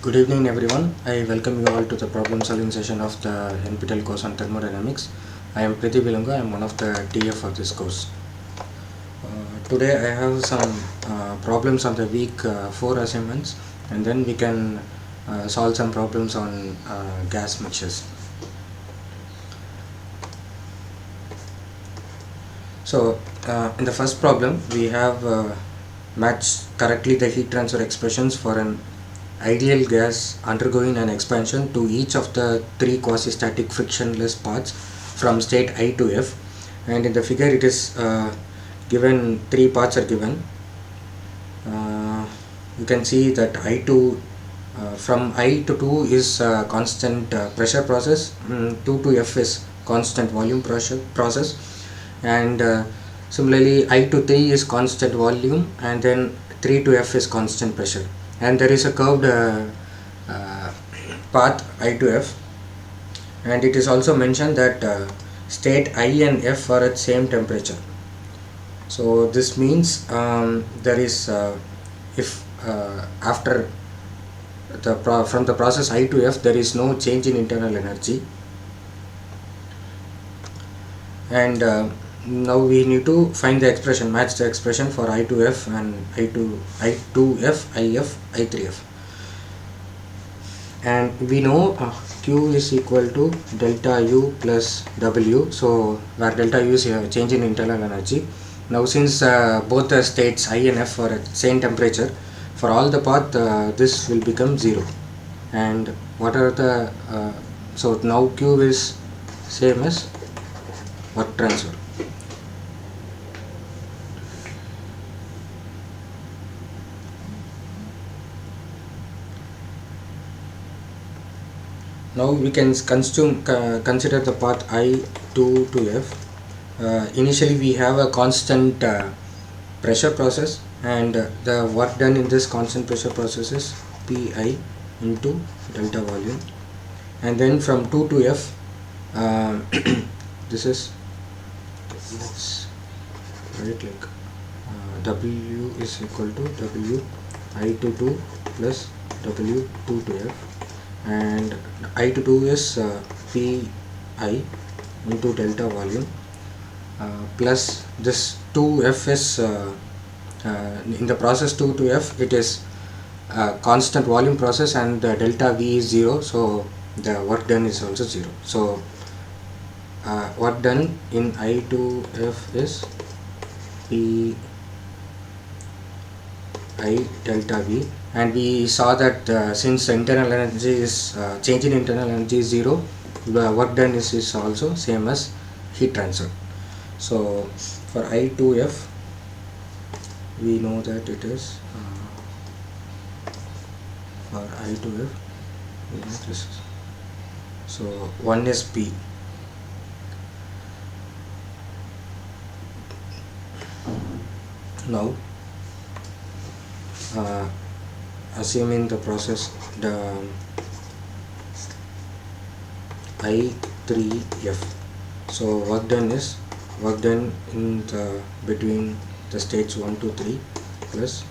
Good evening everyone. I welcome you all to the problem solving session of the NPTEL course on thermodynamics. I am Pradeev E. I am one of the TF of this course. Today I have some problems on the week 4 assignments, and then we can solve some problems on gas mixtures. So in the first problem we have matched correctly the heat transfer expressions for an ideal gas undergoing an expansion to each of the three quasi-static frictionless paths from state I to F, and in the figure it is given three paths are given. You can see that I2 from I to 2 is constant pressure process, 2 to F is constant volume pressure process, and similarly I to 3 is constant volume, and then 3 to F is constant pressure, and there is a curved path I to F, and it is also mentioned that state I and F are at same temperature. So this means there is if after from the process I to F there is no change in internal energy, and now we need to find the expression, match the expression for I to F and I2F, IF, I3F, and we know Q is equal to delta U plus W, so where delta U is a change in internal energy. Now since both the states I and F are at same temperature, for all the path this will become 0, and what are the so now Q is same as work transfer. Now we can consider the path I2 to F. Initially we have a constant pressure process, and the work done in this constant pressure process is Pi into delta volume, and then from 2 to F this is, let's write like W is equal to W I to 2 plus W 2 to F, and I to 2 is Pi into delta volume plus this 2F is in the process 2 to F it is constant volume process, and the delta V is 0, so the work done is also 0. So work done in I to F is P I delta V, and we saw that since the internal energy is change in internal energy is 0, the work done is also same as heat transfer. So for I to F we know that it is for I to F we know this is, so 1 is P. Now assuming the process the I3F, so work done is work done in the between the states 1 to 3 plus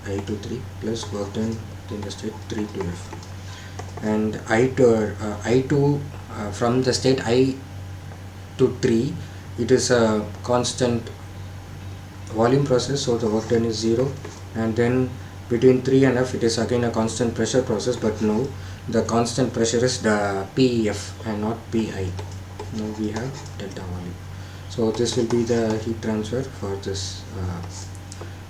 I to 3 plus work done in the state 3 to F, and I2 from the state I to 3 it is a constant volume process, so the work done is 0, and then between 3 and F it is again a constant pressure process, but now the constant pressure is the PF and not PI. Now we have delta volume, so this will be the heat transfer for this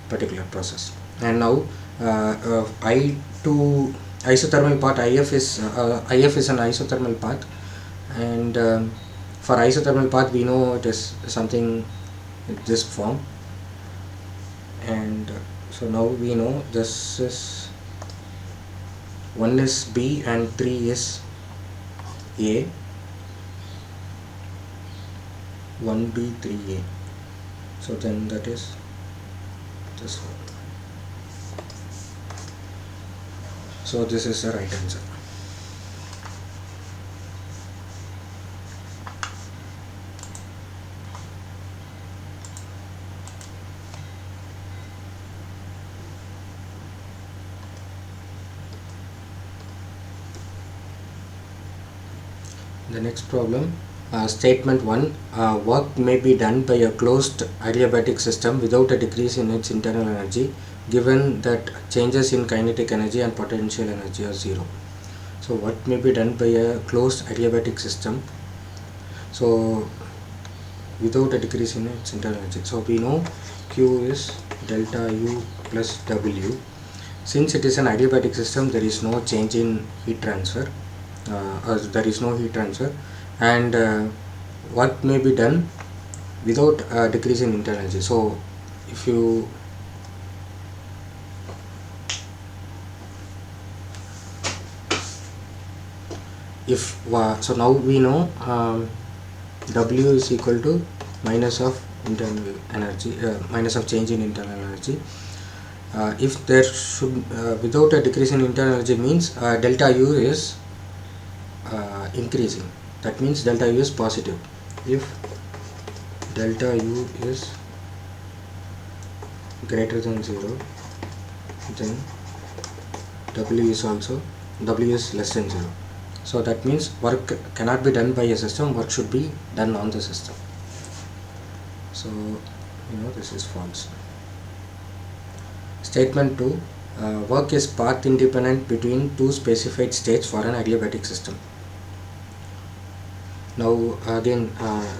particular process. And now I2 isothermal path IF is an isothermal path, and for isothermal path we know it is something in this form, and so now we know this is 1 is B and 3 is A, 1B 3A, so then that is this one. So this is the right answer. The next problem, statement 1, work may be done by a closed adiabatic system without a decrease in its internal energy given that changes in kinetic energy and potential energy are 0. So what may be done by a closed adiabatic system, so without a decrease in its internal energy. So we know Q is delta U plus W. Since it is an adiabatic system, there is no change in heat transfer, there is no heat transfer, and work may be done without a decrease in internal energy. So if you so now we know W is equal to minus of internal energy, minus of change in internal energy. If there should without a decrease in internal energy means delta U is increasing, that means delta U is positive. If delta U is greater than 0, then W is less than 0. So that means work cannot be done by a system, work should be done on the system. So this is false. Statement 2, work is path independent between two specified states for an adiabatic system. Now again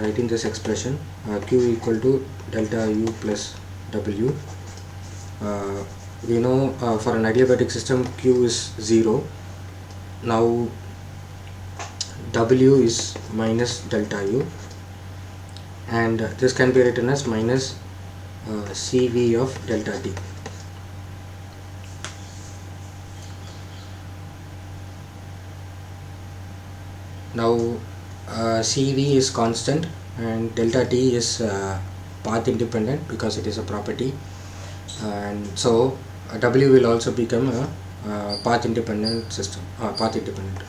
writing this expression, Q equal to delta U plus W. We know for an adiabatic system Q is 0. Now W is minus delta U, and this can be written as minus CV of delta T. Now CV is constant and delta T is path independent because it is a property, and so W will also become a path independent system, path independent.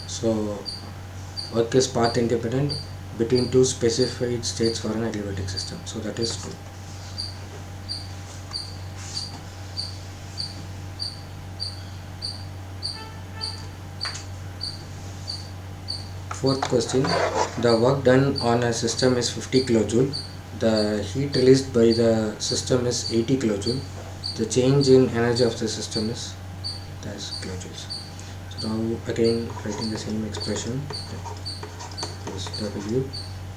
So work is path independent between two specified states for an adiabatic system. So that is true. Fourth question, the work done on a system is 50 kilojoule. The heat released by the system is 80 kilojoule. The change in energy of the system is kilojoules. So now again writing the same expression, is W.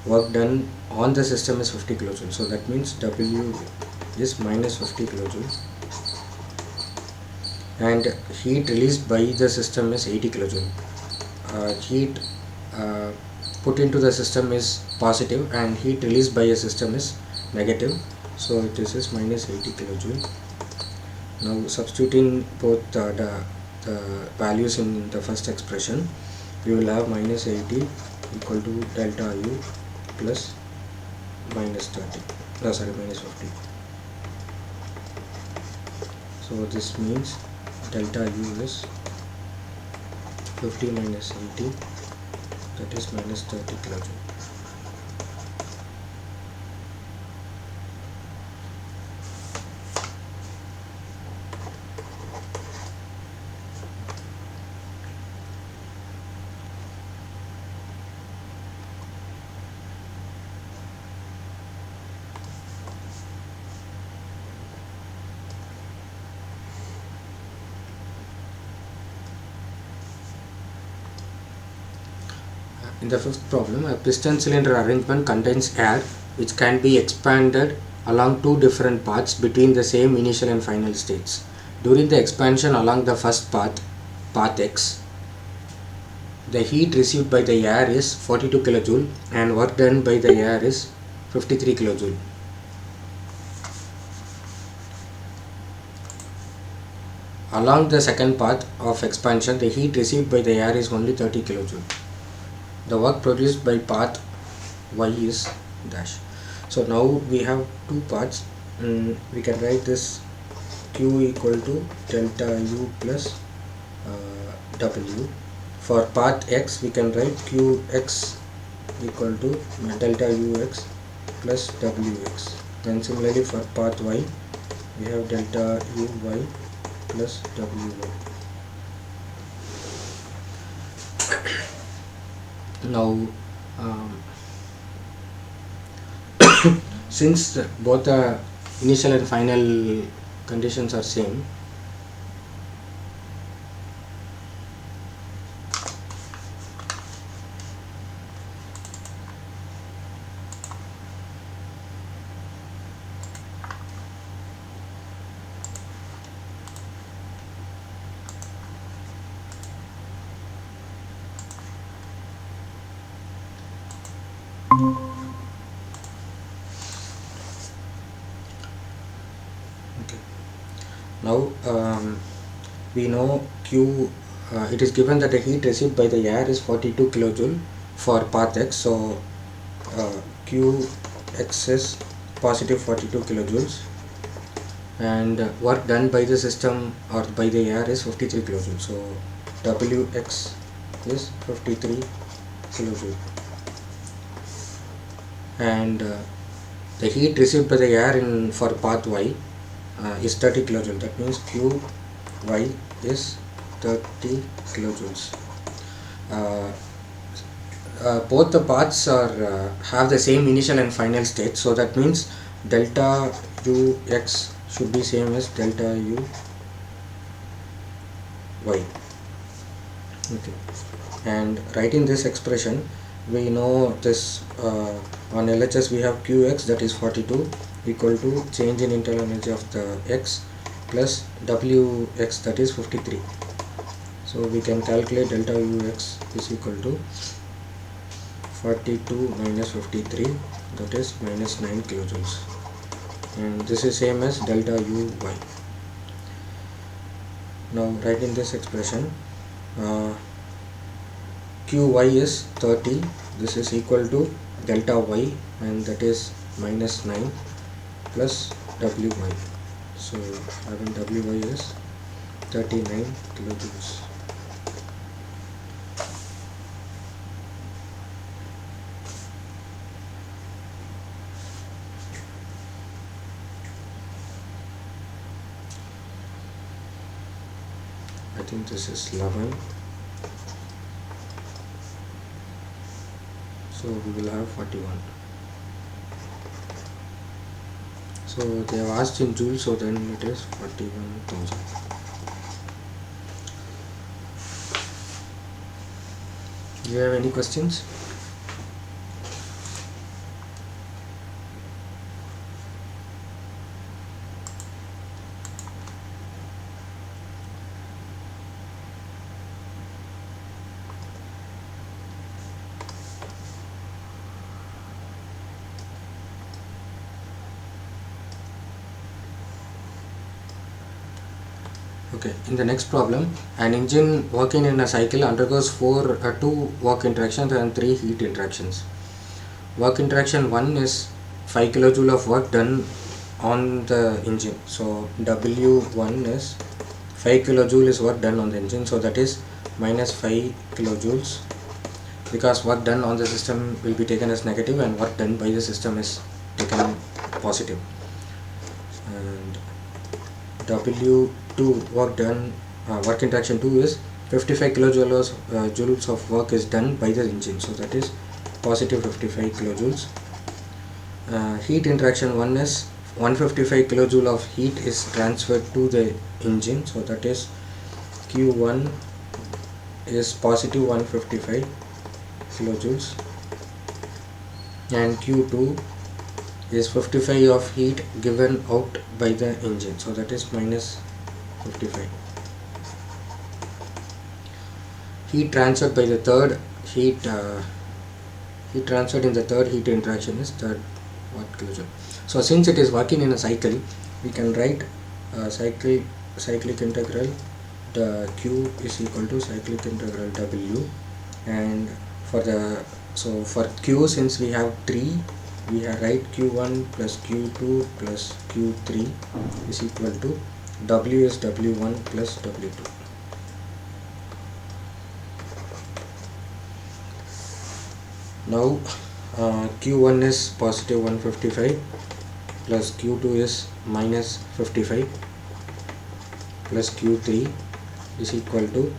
Work done on the system is 50 kilojoule. So that means W is minus 50 kilojoule. And heat released by the system is 80 kilojoule. Heat put into the system is positive and heat released by a system is negative, so this is minus 80 kilojoule. Now substituting both the values in the first expression, we will have minus 80 equal to delta U plus minus 30, minus 50. So this means delta U is 50 minus 80, that is minus 30 kilojoule. In the fifth problem, a piston cylinder arrangement contains air which can be expanded along two different paths between the same initial and final states. During the expansion along the first path, path X, the heat received by the air is 42 kilojoule and work done by the air is 53 kilojoule. Along the second path of expansion, the heat received by the air is only 30 kilojoule. The work produced by path Y is dash. So now we have two paths. We can write this Q equal to delta U plus W. For path X, we can write Qx equal to delta Ux plus Wx. And similarly for path y, we have delta uy plus wy. Now since both the initial and final conditions are same, okay. Now we know Q, it is given that the heat received by the air is 42 kilojoule for path x, so Qx is positive 42 kilojoules, and work done by the system or by the air is 53 kilojoules, so Wx is 53 kilojoule, and the heat received by the air in for path y is 30 kilojoule. That means Qy is 30 kilojoules. Both the paths are have the same initial and final state, so that means delta ux should be same as delta uy. Okay, and writing this expression, we know this on LHS we have Qx, that is 42, equal to change in internal energy of the x plus Wx, that is 53. So we can calculate delta Ux is equal to 42 minus 53, that is minus 9 kilojoules, and this is same as delta Uy. Now writing this expression, Qy is 30, this is equal to delta y, and that is minus 9 plus Wy. So having Wy is 39 kilojoules. I think this is 11. So we will have 41. So they have asked in joules, so then it is 41,000. Do you have any questions? Okay, in the next problem, an engine working in a cycle undergoes 2 work interactions and 3 heat interactions. Work interaction 1 is 5 kilojoule of work done on the engine. So W1 is 5 kilojoule is work done on the engine, so that is minus 5 kilojoules, because work done on the system will be taken as negative and work done by the system is taken positive. And W2 work done, work interaction 2 is 55 kilojoules joules of work is done by the engine, so that is positive 55 kilojoules. Heat interaction 1 is 155 kilojoule of heat is transferred to the engine, so that is Q1 is positive 155 kilojoules, and Q2 is 55 of heat given out by the engine, so that is minus 55. Heat transferred by the third heat transferred in the third heat interaction is 3 watt kilojoule. So since it is working in a cycle, we can write cyclic integral the Q is equal to cyclic integral W, and for Q, since we have 3, we write Q1 plus Q2 plus Q3 is equal to W is W1 plus W2. Now Q1 is positive 155 plus Q2 is minus 55 plus Q3 is equal to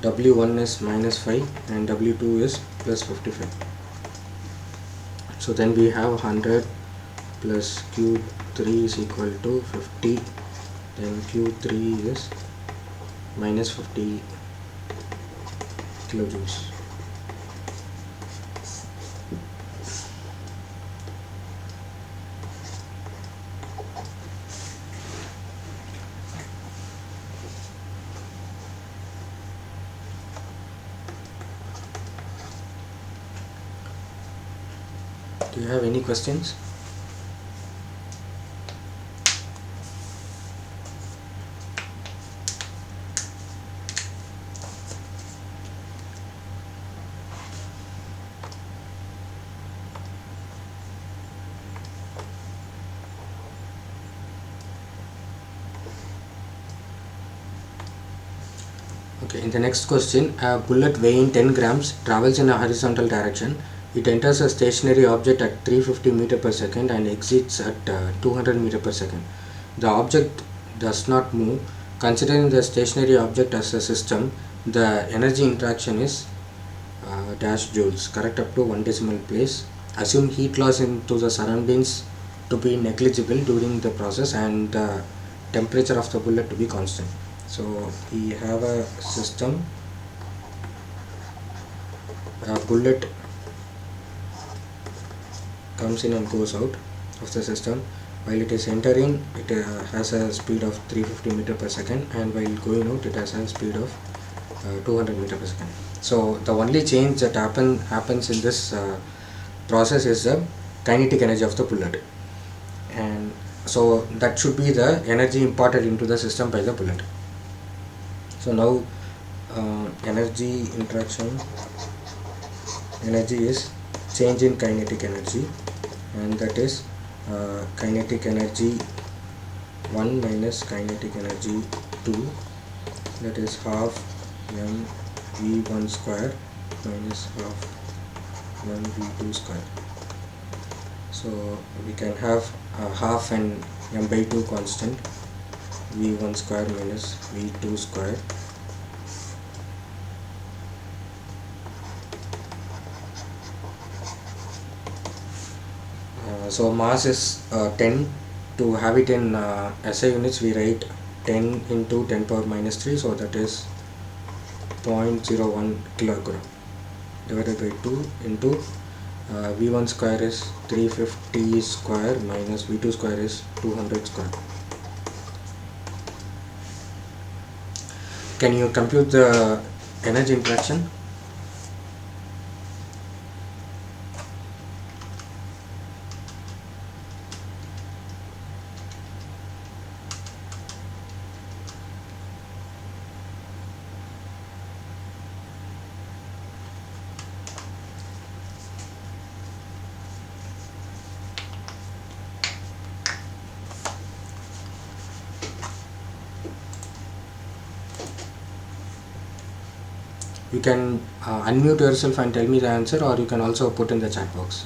W1 is minus 5 and W2 is plus 55. So then we have 100 plus Q3 is equal to 50, then Q3 is minus 50 kilojoules. Do you have any questions? Okay, in the next question, a bullet weighing 10 grams travels in a horizontal direction. It enters a stationary object at 350 meter per second and exits at 200 meter per second. The object does not move. Considering the stationary object as a system, the energy interaction is dash joules, correct up to 1 decimal place. Assume heat loss into the surroundings to be negligible during the process and the temperature of the bullet to be constant. So we have a system, a bullet comes in and goes out of the system. While it is entering, it has a speed of 350 meter per second, and while going out it has a speed of 200 meter per second. So the only change that happens in this process is the kinetic energy of the bullet, and so that should be the energy imparted into the system by the bullet. So now energy interaction, energy is change in kinetic energy, and that is kinetic energy 1 minus kinetic energy 2, that is half m v1 square minus half m v2 square. So we can have half and m by 2 constant, v1 square minus v2 square. So mass is 10. To have it in SI units, we write 10 into 10 power minus 3, so that is 0.01 kilogram divided by 2 into v1 square is 350 square minus v2 square is 200 square. Can you compute the energy interaction? You can unmute yourself and tell me the answer, or you can also put in the chat box.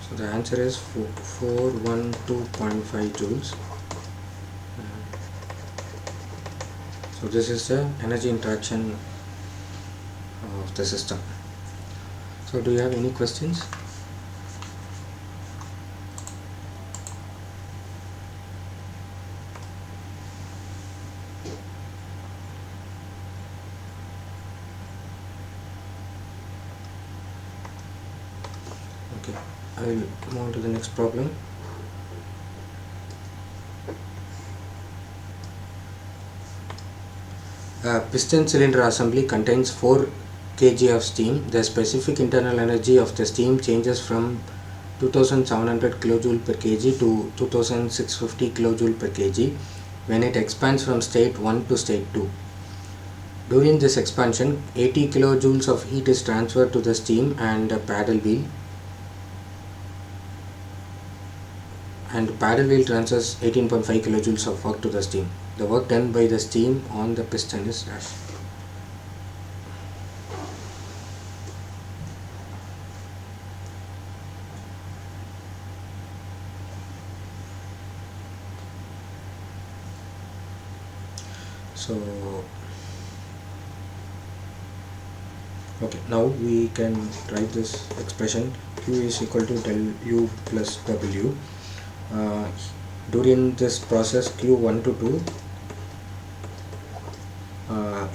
So the answer is 412.5 joules. So this is the energy interaction of the system. So do you have any questions? Okay, I will move on to the next problem. Piston cylinder assembly contains 4 kg of steam. The specific internal energy of the steam changes from 2700 kJ per kg to 2650 kJ per kg when it expands from state 1 to state 2. During this expansion, 80 kilojoules of heat is transferred to the steam and paddle wheel, transfers 18.5 kilojoules of work to the steam. The work done by the steam on the piston is dash. So okay, now we can write this expression Q is equal to del U plus W. During this process Q1 to 2,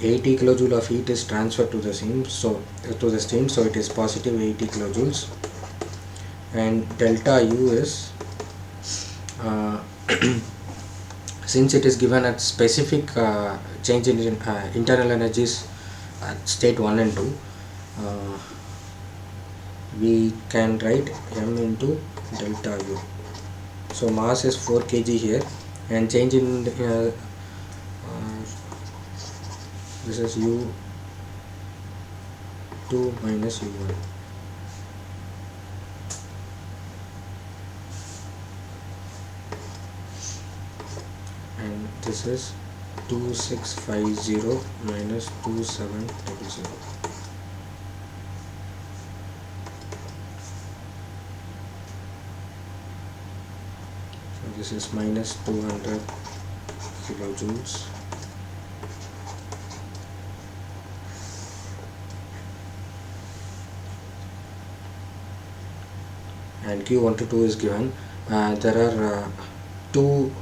80 kilojoule of heat is transferred to the steam, so it is positive 80 kilojoules, and delta U is since it is given at specific change in internal energies at state 1 and 2, we can write m into delta U. So mass is 4 kg here, and change in this is U2 minus U1. And this is 2650 minus 2700. So this is minus 200 kilojoules. And Q1 to 2 is given. There are two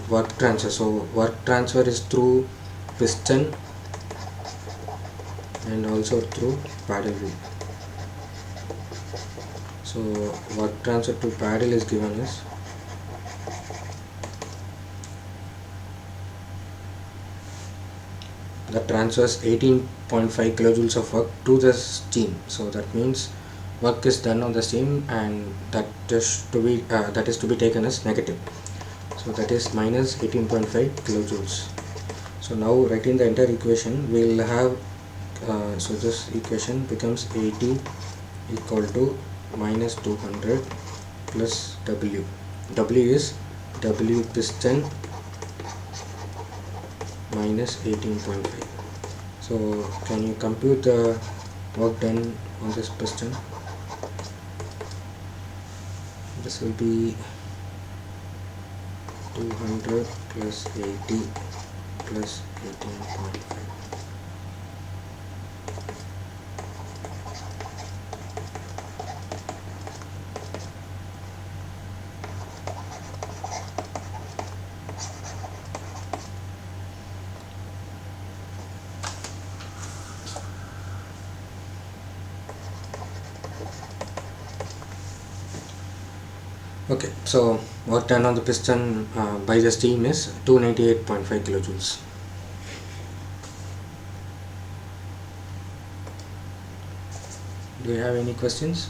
work transfer. So work transfer is through piston and also through paddle wheel. So work transfer to paddle is given as that transfers 18.5 kilojoules of work to the steam. So that means work is done on the steam, and that is to be taken as negative. So that is minus 18.5 kilojoules. So now writing the entire equation, we will have so this equation becomes 80 equal to minus 200 plus W. W is W piston minus 18.5. So can you compute the work done on this piston? This will be 200 plus 80 plus 18.5. Okay, so work done on the piston by the steam is 298.5 kilojoules. Do you have any questions?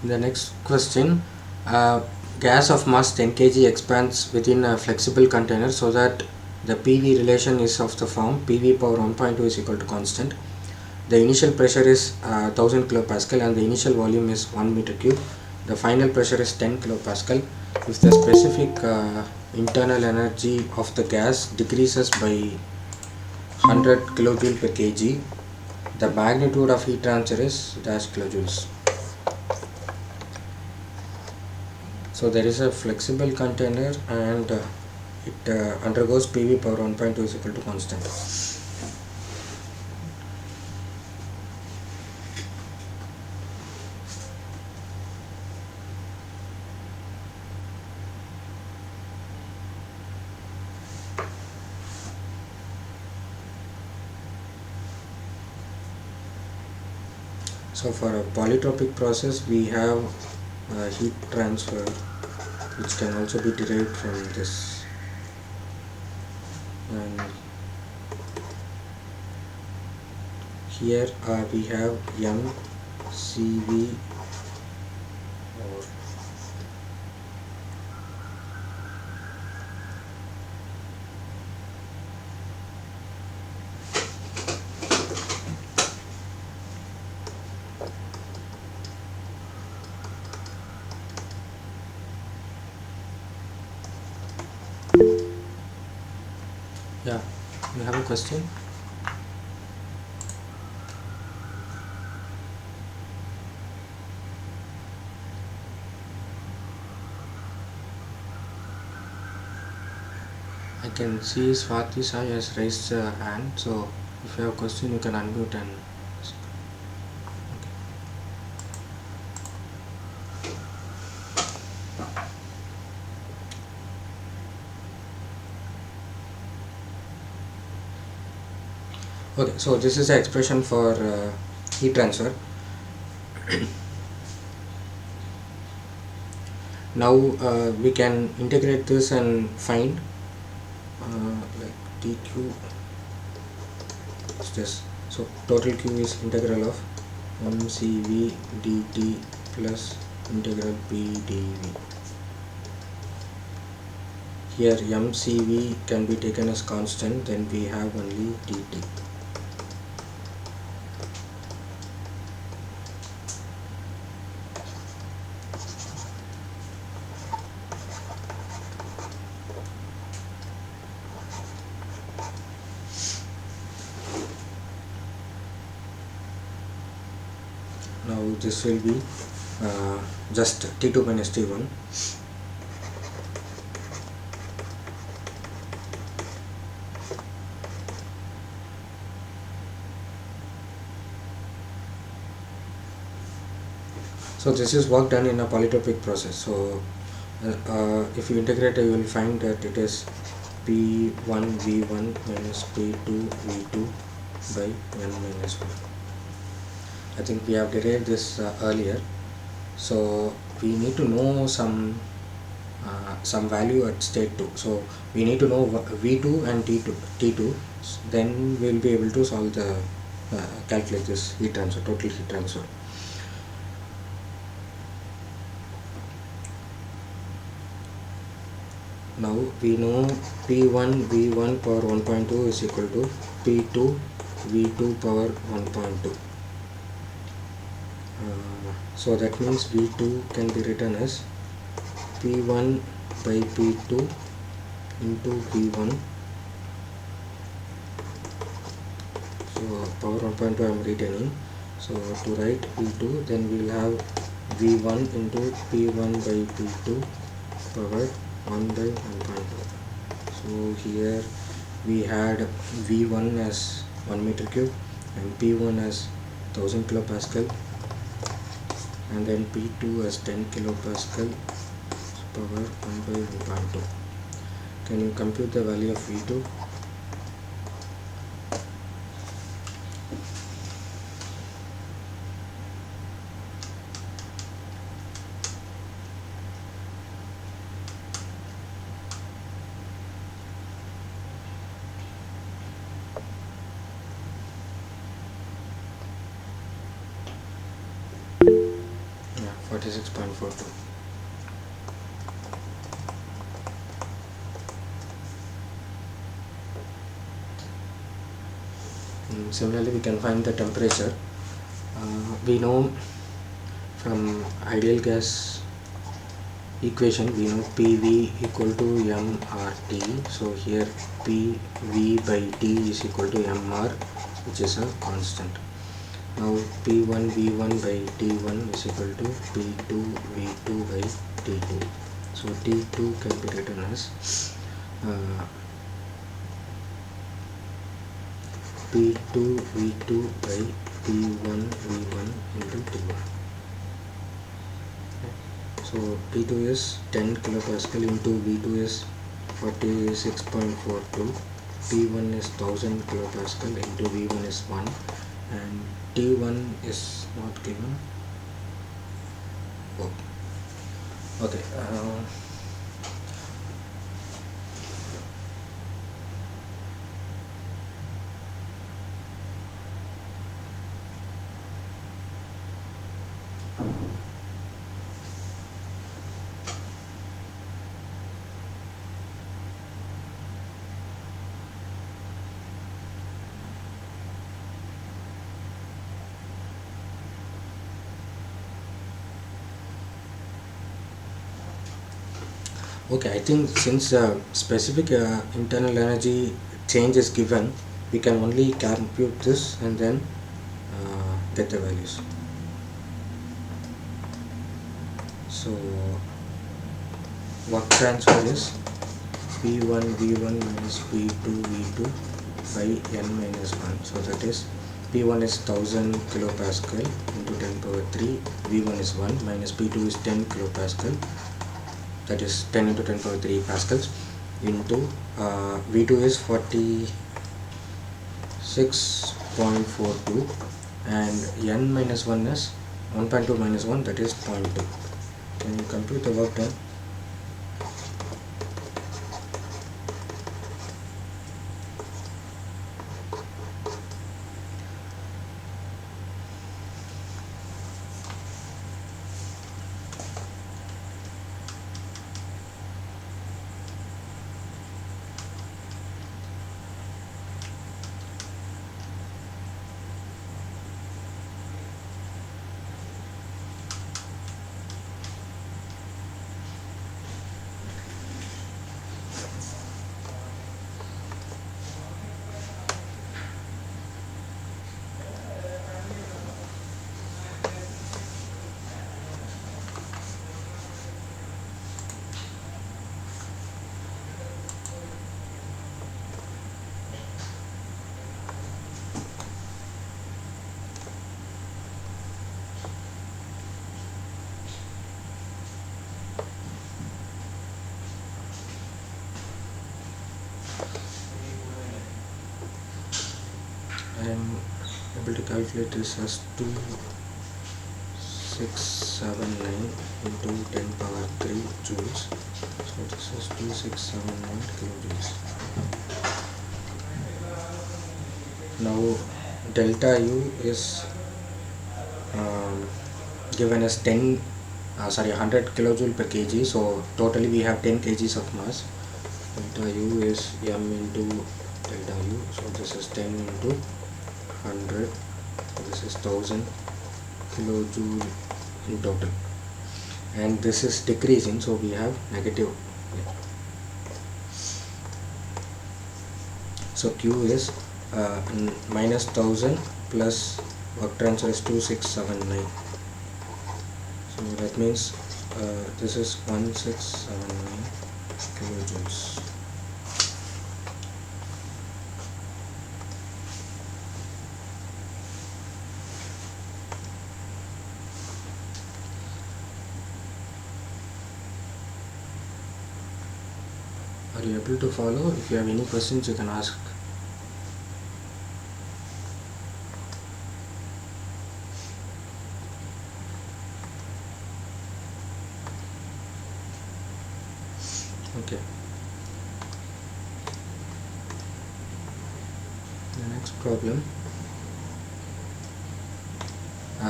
The next question, gas of mass 10 kg expands within a flexible container so that the PV relation is of the form PV power 1.2 is equal to constant. The initial pressure is 1000 kilopascal and the initial volume is 1 meter cube. The final pressure is 10 kilopascal. If the specific internal energy of the gas decreases by 100 kilojoule per kg, the magnitude of heat transfer is dash kilojoules. So there is a flexible container and it undergoes PV power 1.2 is equal to constant. So for a polytropic process we have heat transfer, which can also be derived from this, and here we have mCV or yeah, you have a question? I can see Swati Sai has raised a hand, so if you have a question you can unmute and ask. Okay, so this is the expression for heat transfer. Now we can integrate this and find like dq is this. So total q is integral of mCV dt plus integral p dv. Here mCV can be taken as constant, then we have only dt. Now this will be just T2 minus T1. So this is work done in a polytropic process. So if you integrate, you will find that it is P1 V1 minus P2 V2 by n minus 1. I think we have derived this earlier. So we need to know some value at state 2. So we need to know V2 and T2. Then we will be able to solve the calculate this heat transfer, total heat transfer. Now we know P1 V1 power 1.2 is equal to P2 V2 power 1.2. So that means V2 can be written as P1 by P2 into V1. So power 1.2 I am retaining. So to write V2, then we will have V1 into P1 by P2 power 1 by 1.2. So here we had V1 as 1 meter cube and P1 as 1000 kilopascal and then P2 as 10 kilopascal power 1 by 1.2. Can you compute the value of V2? Yeah, 46.42. Similarly, we can find the temperature. We know from ideal gas equation, we know PV equal to mRT. So here PV by T is equal to mR, which is a constant. Now P1 V1 by T1 is equal to P2 V2 by T2. So T2 can be written as P2 V2 by P1 V1 into T1. So P2 is 10 kilopascal into V2 is 46.42. P1 is 1000 kilopascal into V1 is 1, and T1 is not given. Oh. Okay. Okay, I think since specific internal energy change is given, we can only compute this and then get the values. So work transfer is P1 V1 minus P2 V2 by n minus 1. So that is P1 is 1000 kilopascal into 10 power 3, V1 is 1, minus P2 is 10 kilopascal, that is 10 into 10 power 3 pascals, into V2 is 46.42, and n minus 1 is 1.2 minus 1, that is 0.2. Can you compute the work done? I am able to calculate this as 2679 into 10 power 3 joules. So this is 2679 kilojoules. Now delta U is given as 100 kilojoule per kg. So totally we have 10 kgs of mass. Delta U is m into delta U. So this is 10 into 100. So this is 1000 kilojoule in total, and this is decreasing, so we have negative. So Q is minus 1000 plus work transfer is 2679. So that means this is 1679 kilojoules. Are you able to follow? If you have any questions, you can ask. Okay. The next problem.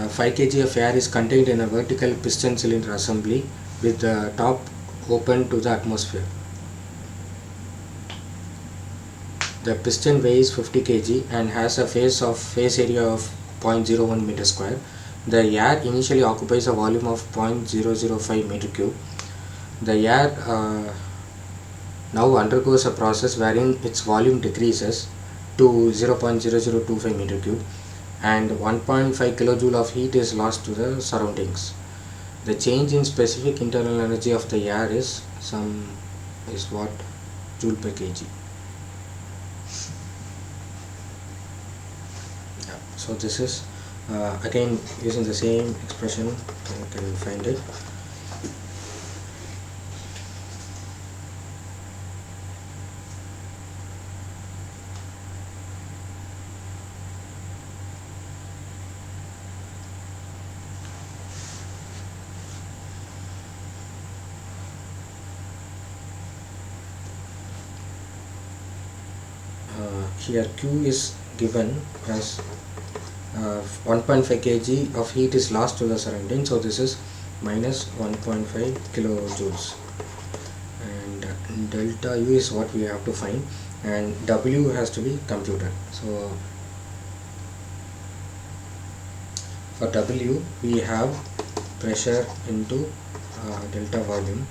5 kg of air is contained in a vertical piston cylinder assembly with the top open to the atmosphere. The piston weighs 50 kg and has a face area of 0.01 meter square. The air initially occupies a volume of 0.005 meter cube. The air now undergoes a process wherein its volume decreases to 0.0025 meter cube and 1.5 kilojoule of heat is lost to the surroundings. the change in specific internal energy of the air is what joule per kg. Yeah. So this is again using the same expression, you can find it. Here Q is given as 1.5 kg of heat is lost to the surrounding, so this is minus 1.5 kilojoules, and delta U is what we have to find, and W has to be computed. So for W we have pressure into delta volume.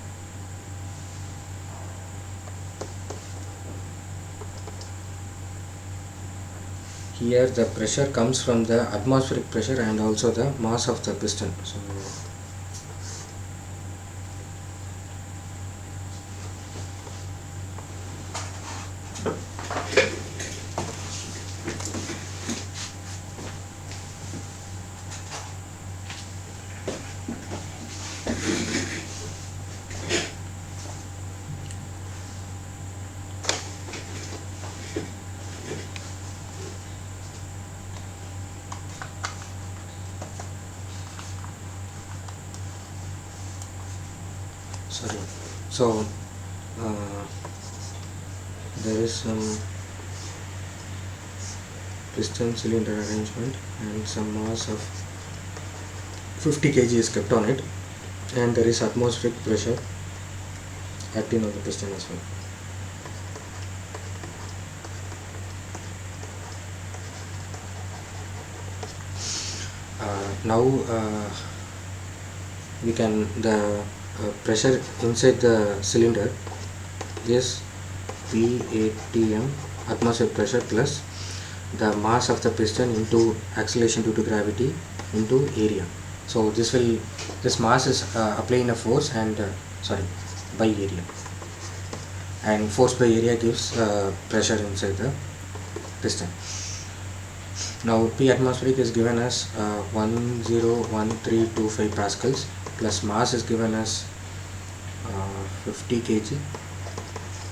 Here the pressure comes from the atmospheric pressure and also the mass of the piston. So so there is some piston cylinder arrangement and some mass of 50 kg is kept on it, and there is atmospheric pressure acting on the piston as well. Now we can the pressure inside the cylinder is P8Tm atmospheric pressure plus the mass of the piston into acceleration due to gravity into area. So this mass is applying a force and by area, and force by area gives pressure inside the piston. Now P atmospheric is given as 101325 pascals plus mass is given as 50 kg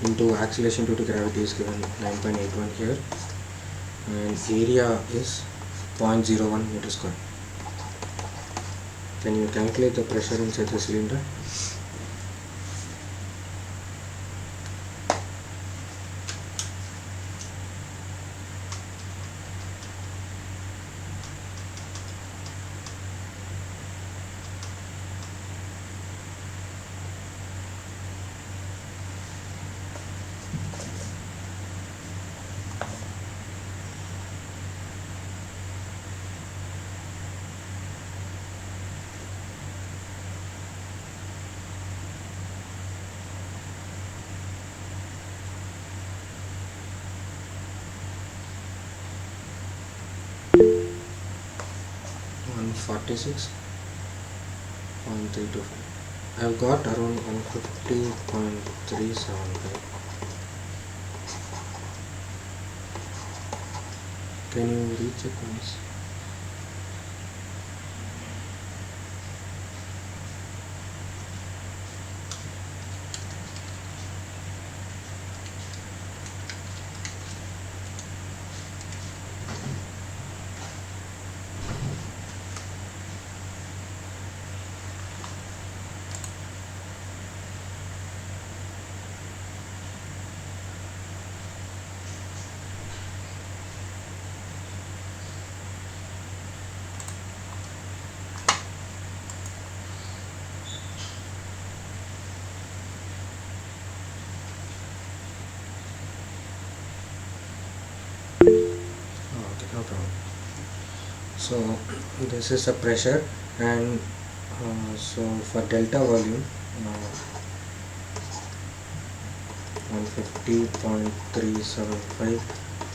into acceleration due to gravity is given 9.81 here, and area is 0.01 meter square. Can you calculate the pressure inside the cylinder? .325. I've got around 150.375. Can you recheck once? No problem. So this is the pressure, and so for delta volume 150.375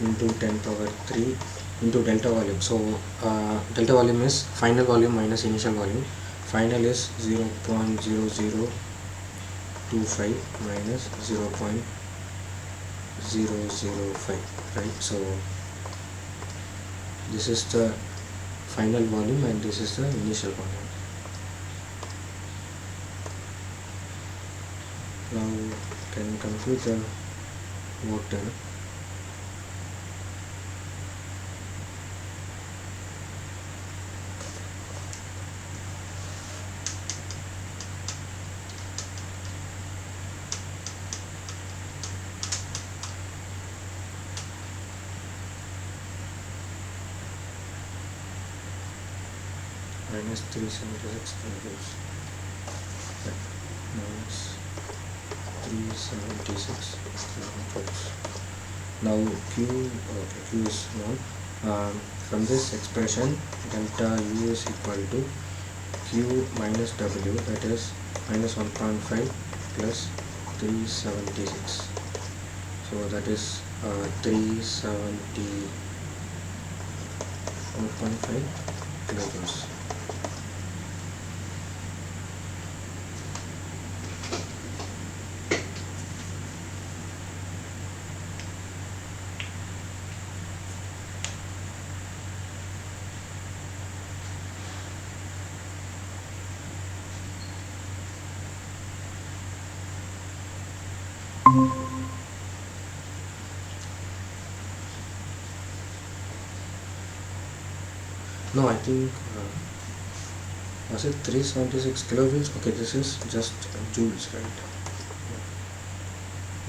into 10 power 3 into delta volume. So delta volume is final volume minus initial volume. final is 0.0025 minus 0.005, right? So this is the final volume and this is the initial volume. Now can you compute the work done? Minus 376 kilojoules. Minus 376 kilojoules. Now Q is known. From this expression, delta U is equal to Q minus W, that is minus 1.5 plus 376. So that is 371.5 kilojoules. No, I think was it 376 kilojoules? Okay, this is just joules, right?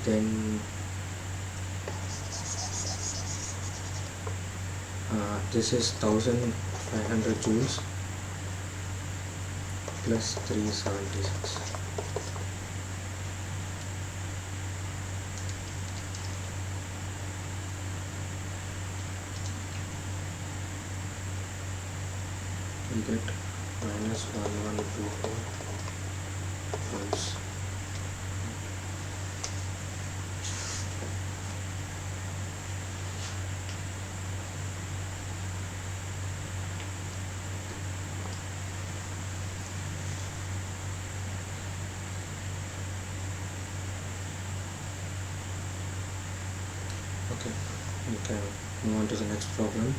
Then this is 1500 joules plus 376. We get minus 1124 joules. Okay, we can move on to the next problem.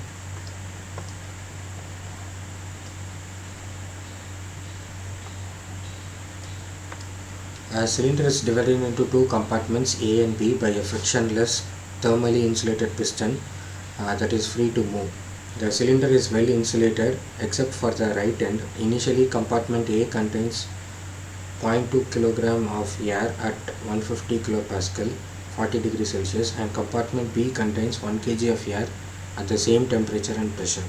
A cylinder is divided into two compartments A and B by a frictionless thermally insulated piston that is free to move. The cylinder is well insulated except for the right end. Initially, compartment A contains 0.2 kg of air at 150 kPa 40 degrees Celsius, and compartment B contains 1 kg of air at the same temperature and pressure.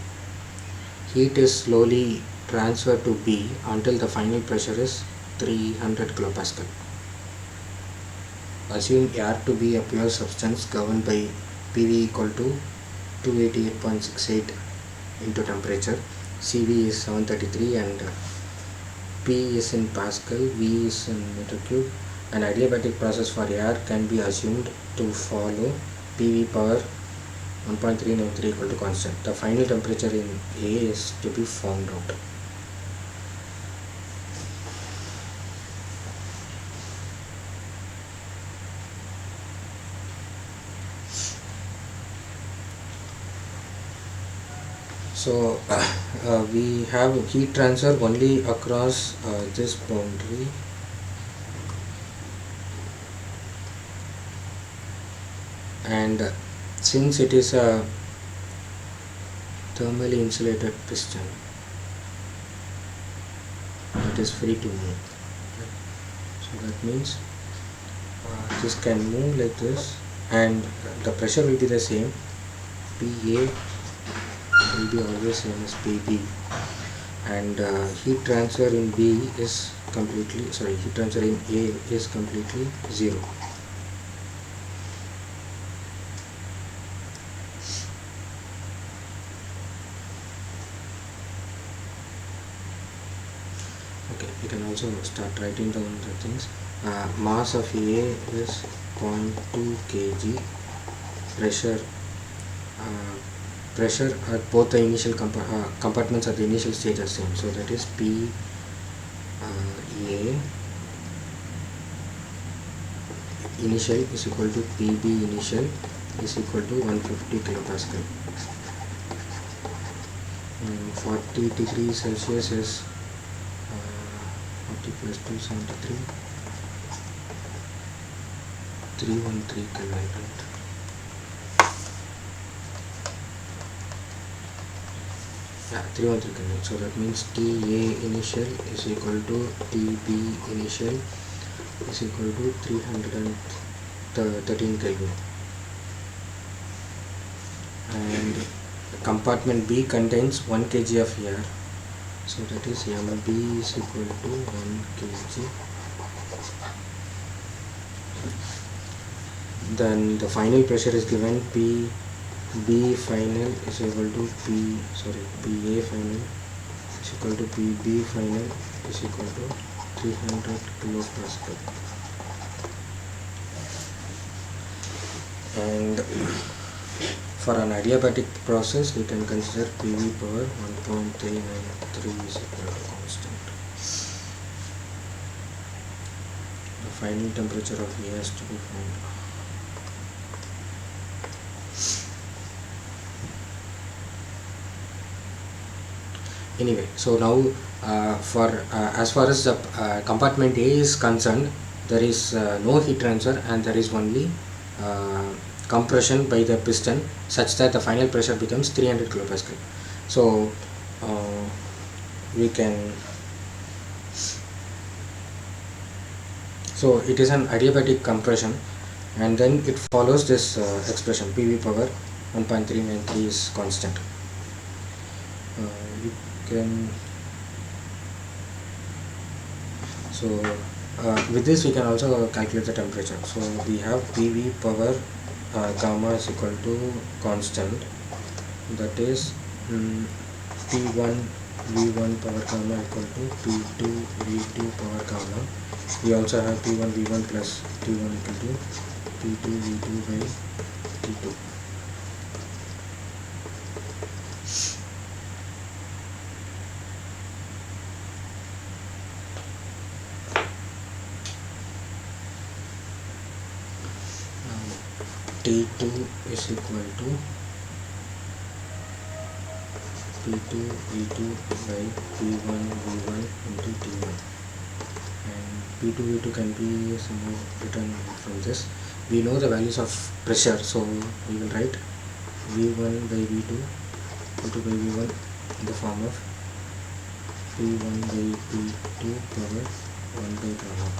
Heat is slowly transferred to B until the final pressure is 300 kPa. Assume air to be a pure substance governed by PV equal to 288.68 into temperature. CV is 733 and P is in Pascal, V is in meter cube. An adiabatic process for air can be assumed to follow PV power 1.393 equal to constant. The final temperature in A is to be found out. So we have heat transfer only across this boundary, and since it is a thermally insulated piston, it is free to move. So that means this can move like this, and the pressure will be the same. PA will be always same as PB, and heat transfer in B is heat transfer in A is completely zero. Okay, you can also start writing down the things. Mass of A is 0.2 kg. Pressure at both the initial compartments at the initial stage are same, so that is P A initial is equal to PB initial is equal to 150 kilopascal. 40 degrees Celsius is 40 plus 273, 313 Kelvin, right? Yeah, 313 Kelvin. So that means TA initial is equal to TB initial is equal to 313 Kelvin. And compartment B contains 1 kg of air, so that is MB is equal to 1 kg. Then the final pressure is given, PB final is equal to PA final is equal to PB final is equal to 300 kilopascal. And for an adiabatic process, we can consider PV power 1.393 is equal to constant. The final temperature of A has to be found. Anyway, so now as far as the compartment A is concerned, there is no heat transfer and there is only compression by the piston such that the final pressure becomes 300 kilopascal. So so it is an adiabatic compression, and then it follows this expression PV power 1.393 is constant. With this we can also calculate the temperature. So we have PV power gamma is equal to constant, that is P1 V1 power gamma equal to P2 V2 power gamma. We also have P1 V1 plus T1 equal to P2 V2 by T2. T2 is equal to P2 V2 by P1 V1 into T1, and P2 V2 can be somehow written from this. We know the values of pressure, so we will write V1 by V2 V2 by V1 in the form of P1 by P2 power 1 by gamma.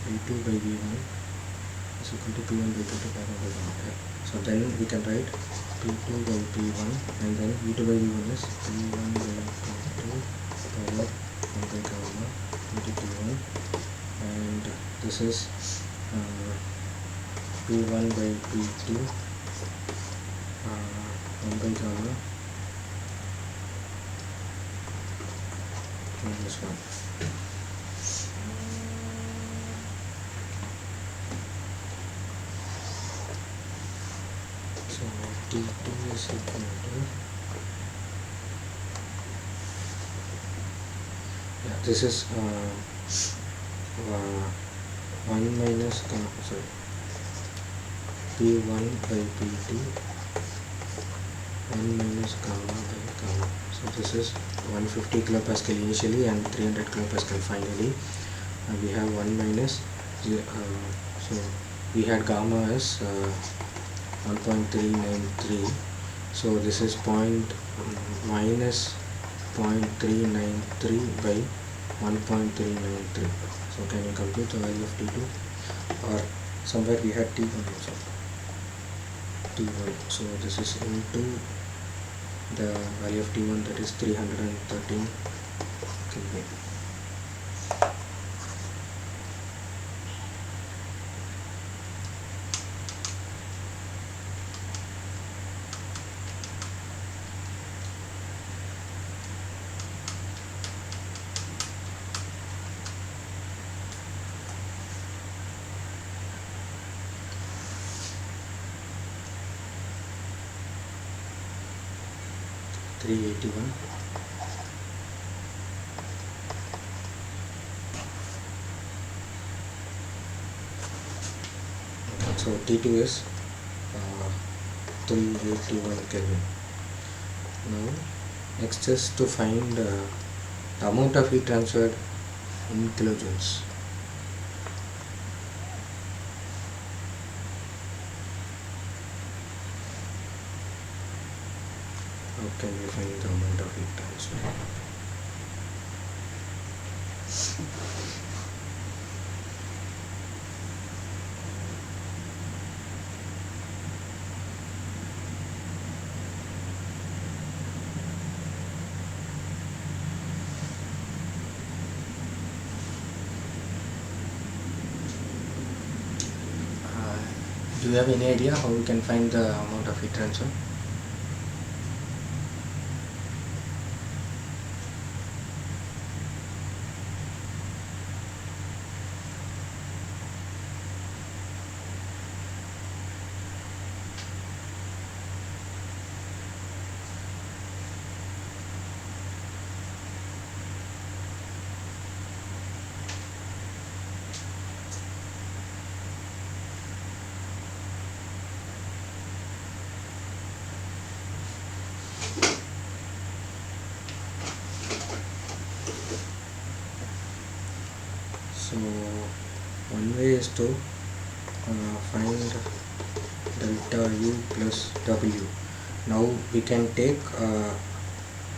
V2 by V1 is equal to P1 by P2 power 1 by gamma. So then we can write P2 by P1 and then V2 by V1 is P1 by P2 power 1 by gamma into T1, and this is P1 by P2 1 by gamma minus 1. So T2 is equal to, this is 1 minus P1 by P2 1 minus gamma by gamma. So this is 150 kilopascal initially and 300 kilopascal finally. We have 1 minus so we had gamma as 1.393, so this is minus 0.393 by 1.393. So can you compute the value of T2, or somewhere we had T1 also, T1, so this is into the value of T1, that is 313 Kelvin. so T2 is 381 Kelvin. Now next is to find the amount of heat transferred in kilojoules. How can we find the amount of heat transfer? Do you have any idea how we can find the amount of heat transfer? So one way is to find delta U plus W. Now we can take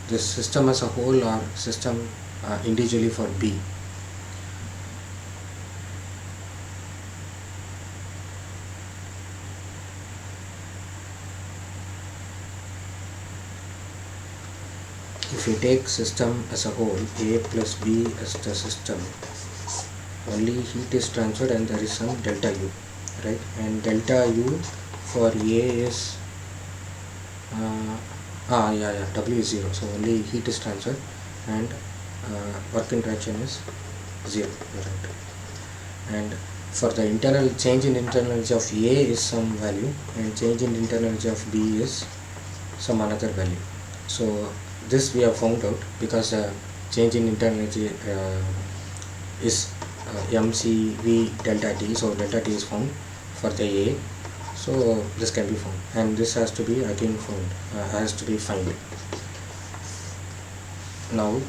this system as a whole or system individually for B. If we take system as a whole, A plus B as the system, only heat is transferred and there is some delta U, right? And delta U for A is W is 0, so only heat is transferred and work interaction is 0, right? And for the internal change in internal energy of A is some value and change in internal energy of B is some another value. So this we have found out because change in internal energy is mcv delta T, so delta T is found for the A, so this can be found and this has to be again found, has to be found. Now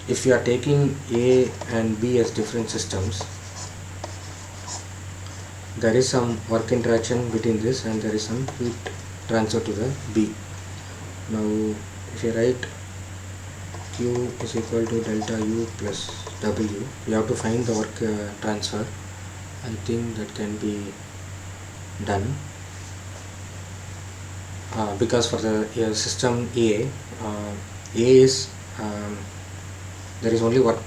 if you are taking A and B as different systems, there is some work interaction between this and there is some heat transfer to the B. Now if you write Q is equal to delta U plus W, we have to find the work transfer. I think that can be done because for the system A is there is only work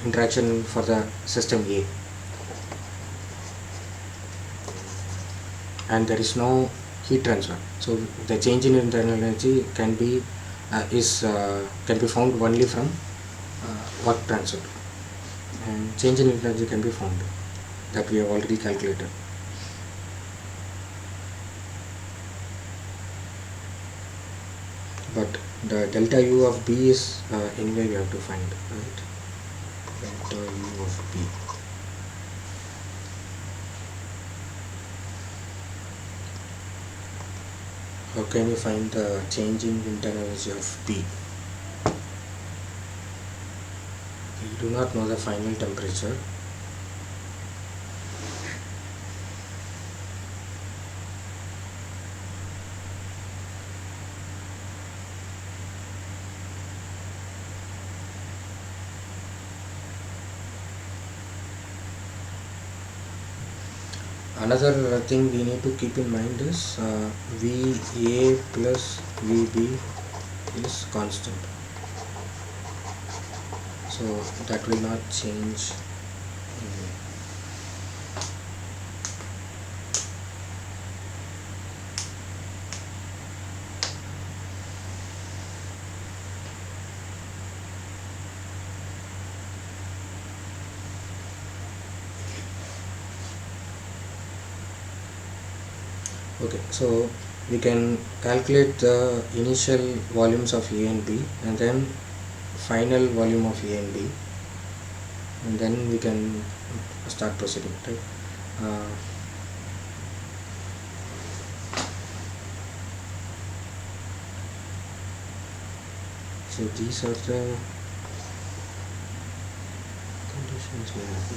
interaction for the system A and there is no heat transfer, so the change in internal energy can be can be found only from work transfer, and change in energy can be found that we have already calculated. But the delta U of B is anyway we have to find, right? Delta U of B. How can you find the change in internal energy of B? We do not know the final temperature. Another thing we need to keep in mind is VA plus VB is constant, so that will not change. Okay, so we can calculate the initial volumes of A and B and then final volume of A and B, and then we can start proceeding, right? So these are the conditions we have here.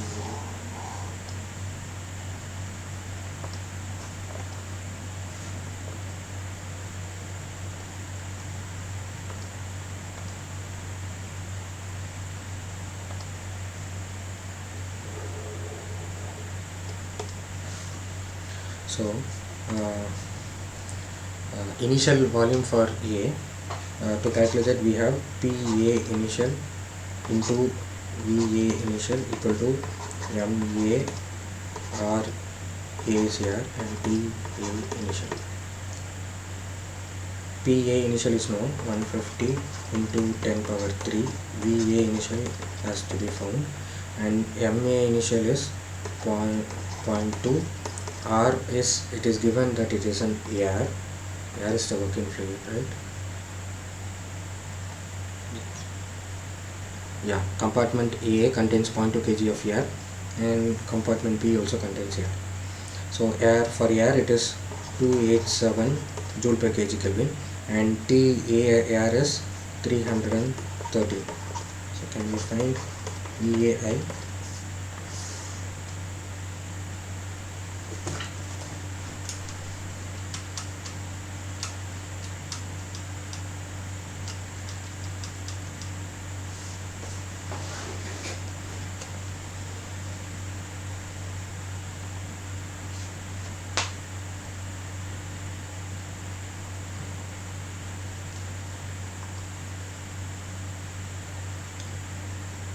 So initial volume for A, to calculate that we have PA initial into VA initial equal to MA R A is here and PA initial. PA initial is known 150 into 10 power 3, VA initial has to be found, and MA initial is 0.2. R is, it is given that it is an air is the working fluid, right? Yeah, compartment A contains 0.2 kg of air and compartment B also contains air. So air, for air it is 287 joule per kg Kelvin and air is 330. So can we find VAI?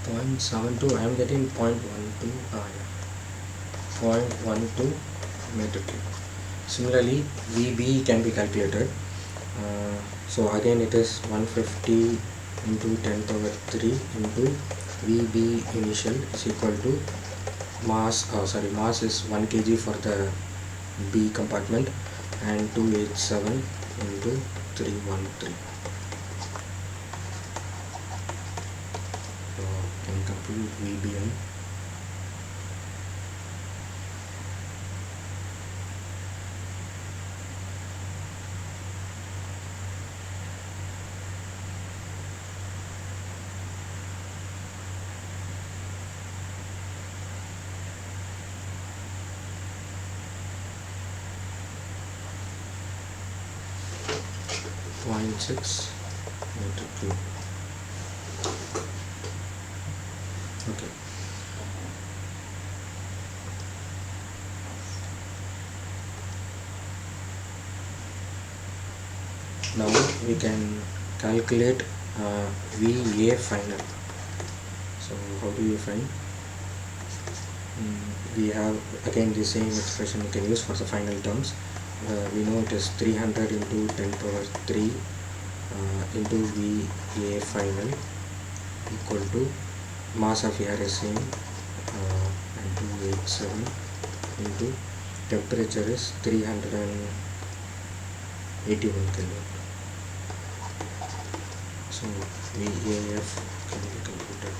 0.72, I am getting 0.12, 0.12 meter cube. Similarly, VB can be calculated. So again it is 150 into 10 power 3 into VB initial is equal to mass, mass is 1 kg for the B compartment and 287 into 313. Can compute VBI. Point 6 meter cube. Okay. Now we can calculate VA final. So how do you find? We have again the same expression we can use for the final terms. We know it is 300 into 10 power 3 into VA final equal to mass of air is same and 287 into temperature is 381 Kelvin. So VAF can be computed.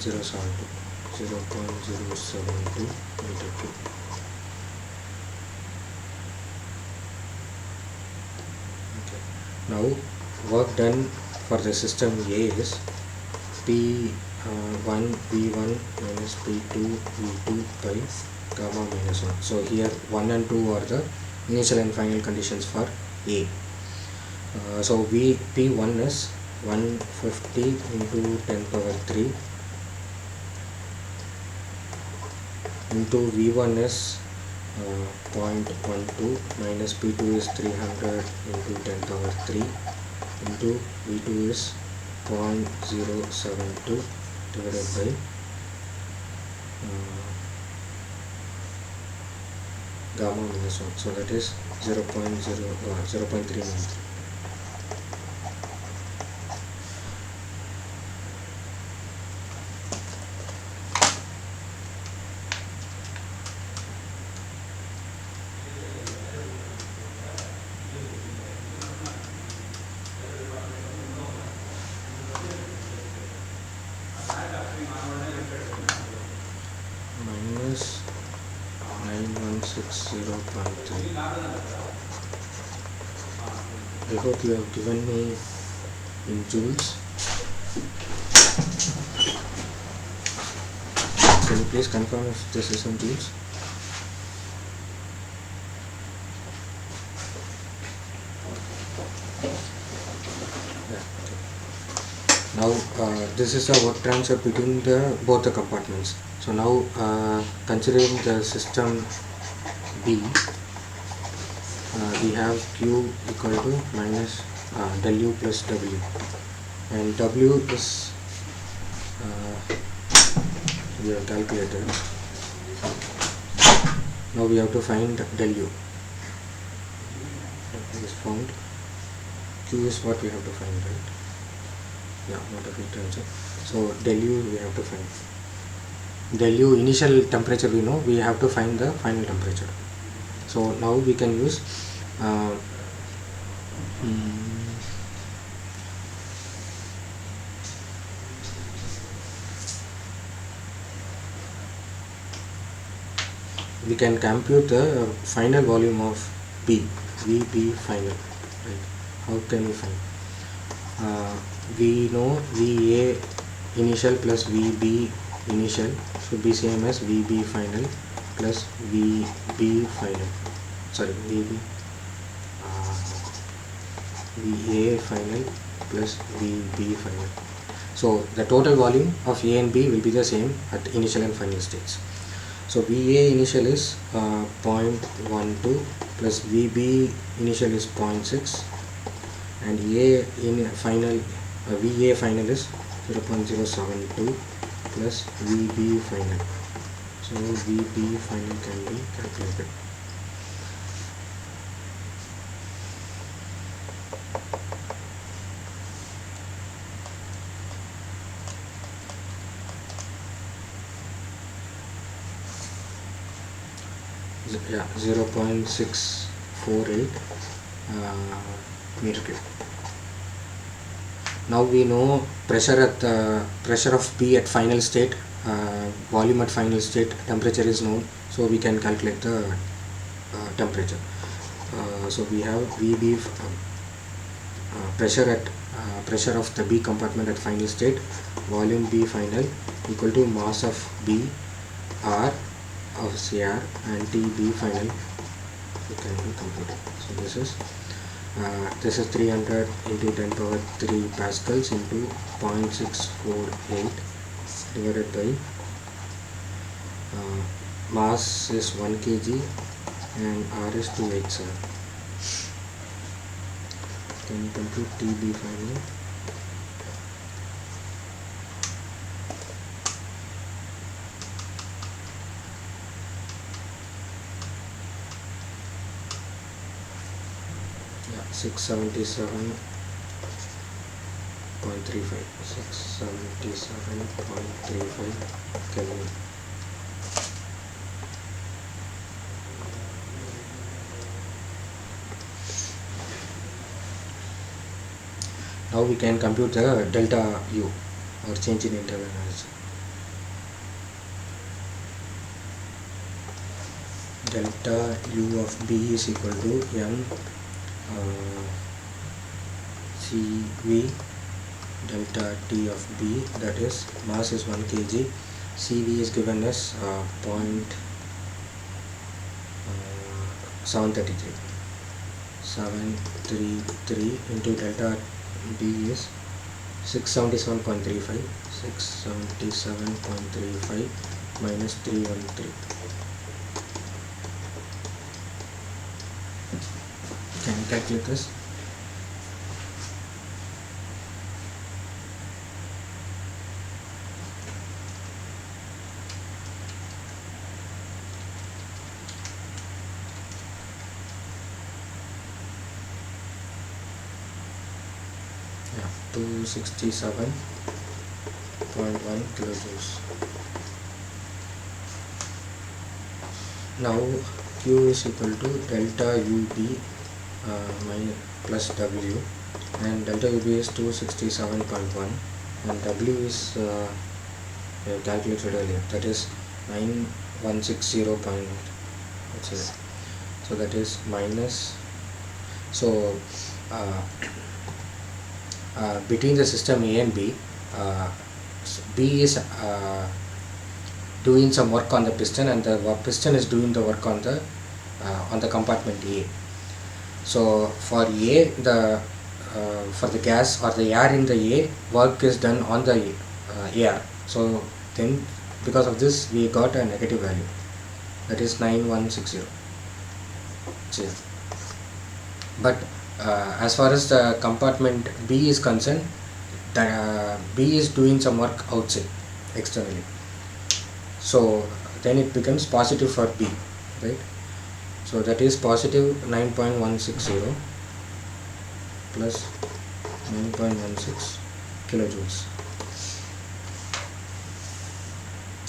.072 meter cube. Okay. Now work done for the system A is P1 V1 minus P2 V2 by gamma minus 1. So here 1 and 2 are the initial and final conditions for A. So P1 is 150 into 10 power 3 into V1 is 0.12 minus P2 is 300 into 10 power 3 into V2 is 0.072 divided by gamma minus 1. So that is 0.393. 0.3. I hope you have given me in joules. Can you please confirm if this is in joules? Now this is a work transfer between both the compartments. So now considering the system B, we have Q equal to minus del U plus W, and W is we have calculated. Now we have to find del U. W is found. Q is what we have to find, right? Yeah, not a heat transfer. So del U we have to find. Del U initial temperature we know, we have to find the final temperature. So now we can use we can compute the final volume of B, VB final, right? How can we find? We know VA initial plus VB initial should be same as VB final plus VB final. Sorry, VA final plus VB final. So the total volume of A and B will be the same at initial and final states. So VA initial is 0.12 plus VB initial is 0.6, and A in final VA final is 0.072 plus VB final. So VB final can be calculated. Yeah, 0.648 meter cube. Now we know pressure of B at final state, volume at final state, temperature is known, so we can calculate the temperature. So we have VB pressure of the B compartment at final state, volume B final equal to mass of B R of CR and TB final. It can be computed. So this is 300 into 10 power 3 pascals into 0.648 divided by mass is 1 kg and R is 287. Can you compute TB final? Yeah, 677.35. 677.35 Kelvin. Now we can compute the delta U, or change in internal energy. Delta U of B is equal to M CV delta T of B, that is mass is 1 kg, CV is given as 733 into delta B is 677.35 minus 313. Can you calculate this? Yeah, 267.1 kilojoules. Now Q is equal to delta UB minus plus W, and delta UB is 267.1 and W is we have calculated earlier, that is 9160. so that is minus. So between the system A and B, B is doing some work on the piston, and the piston is doing the work on the compartment A. So for A, for the gas or the air in the A, work is done on the air. So then because of this we got a negative value, that is 9160. But as far as the compartment B is concerned, B is doing some work outside externally, so then it becomes positive for B, right? So that is positive 9.160 plus 9.16 kilojoules.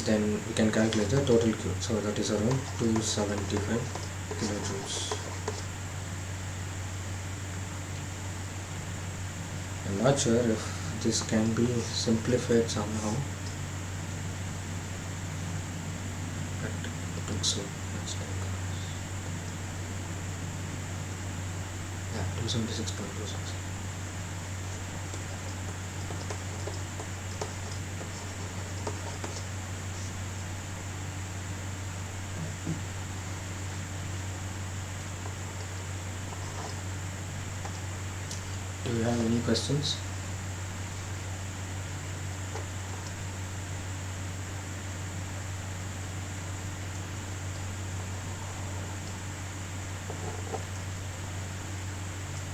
Then we can calculate the total Q. So that is around 275 kilojoules. I'm not sure if this can be simplified somehow, but it looks so much like, yeah, 276.26. Do you have any questions?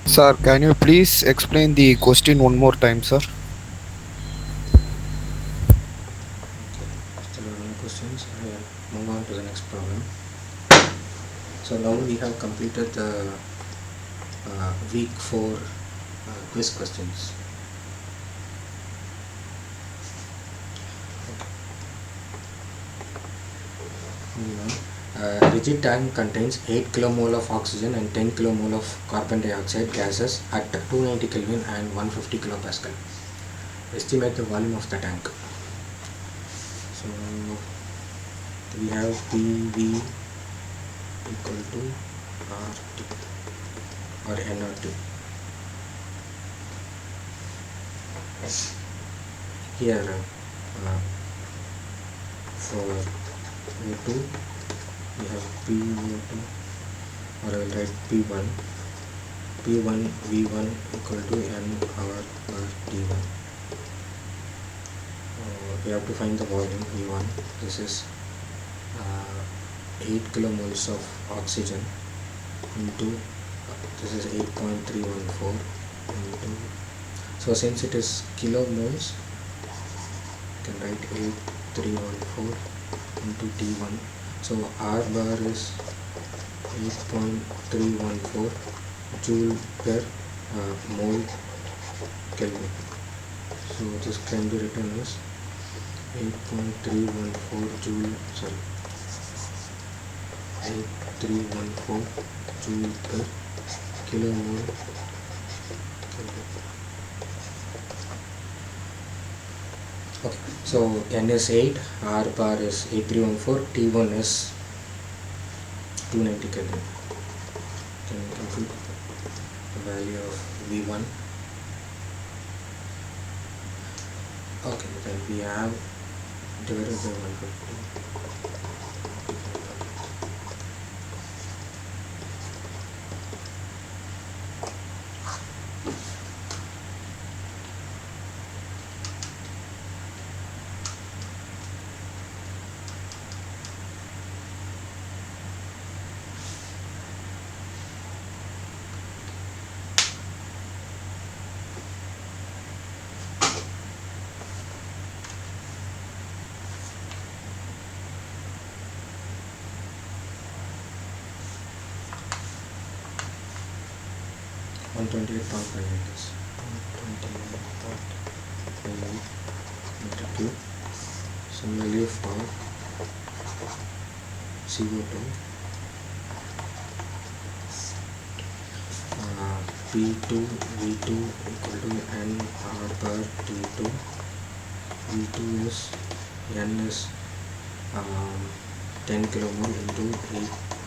Sir, can you please explain the question one more time, sir? Okay, still have no questions. I will move on to the next problem. So now we have completed the week 4 quiz questions. Rigid tank contains 8 kilomole of oxygen and 10 kilomole of carbon dioxide gases at 290 Kelvin and 150 kilopascal. Estimate the volume of the tank. So we have PV equal to RT or nRT. Here for O2 we have PO2, or I will write P1 V1 equal to nR per T1. We have to find the volume V1. This is 8 kilomoles of oxygen into this is 8.314 into, so since it is kilomoles, you can write 8314 into T1. So R bar is 8.314 joule per mole Kelvin. So this can be written as 8.314 joule, sorry, 8314 joule per kilomole Kelvin. Okay, so N is 8, R bar is 8314, T1 is 290 Kelvin. Can you compute the value of V1? Okay, then we have divided by 150. $128.58 is 128.58 meter cube. Similarly for CO2, P2 V2 equal to nR per T2. V2 is N is 10 kilomole into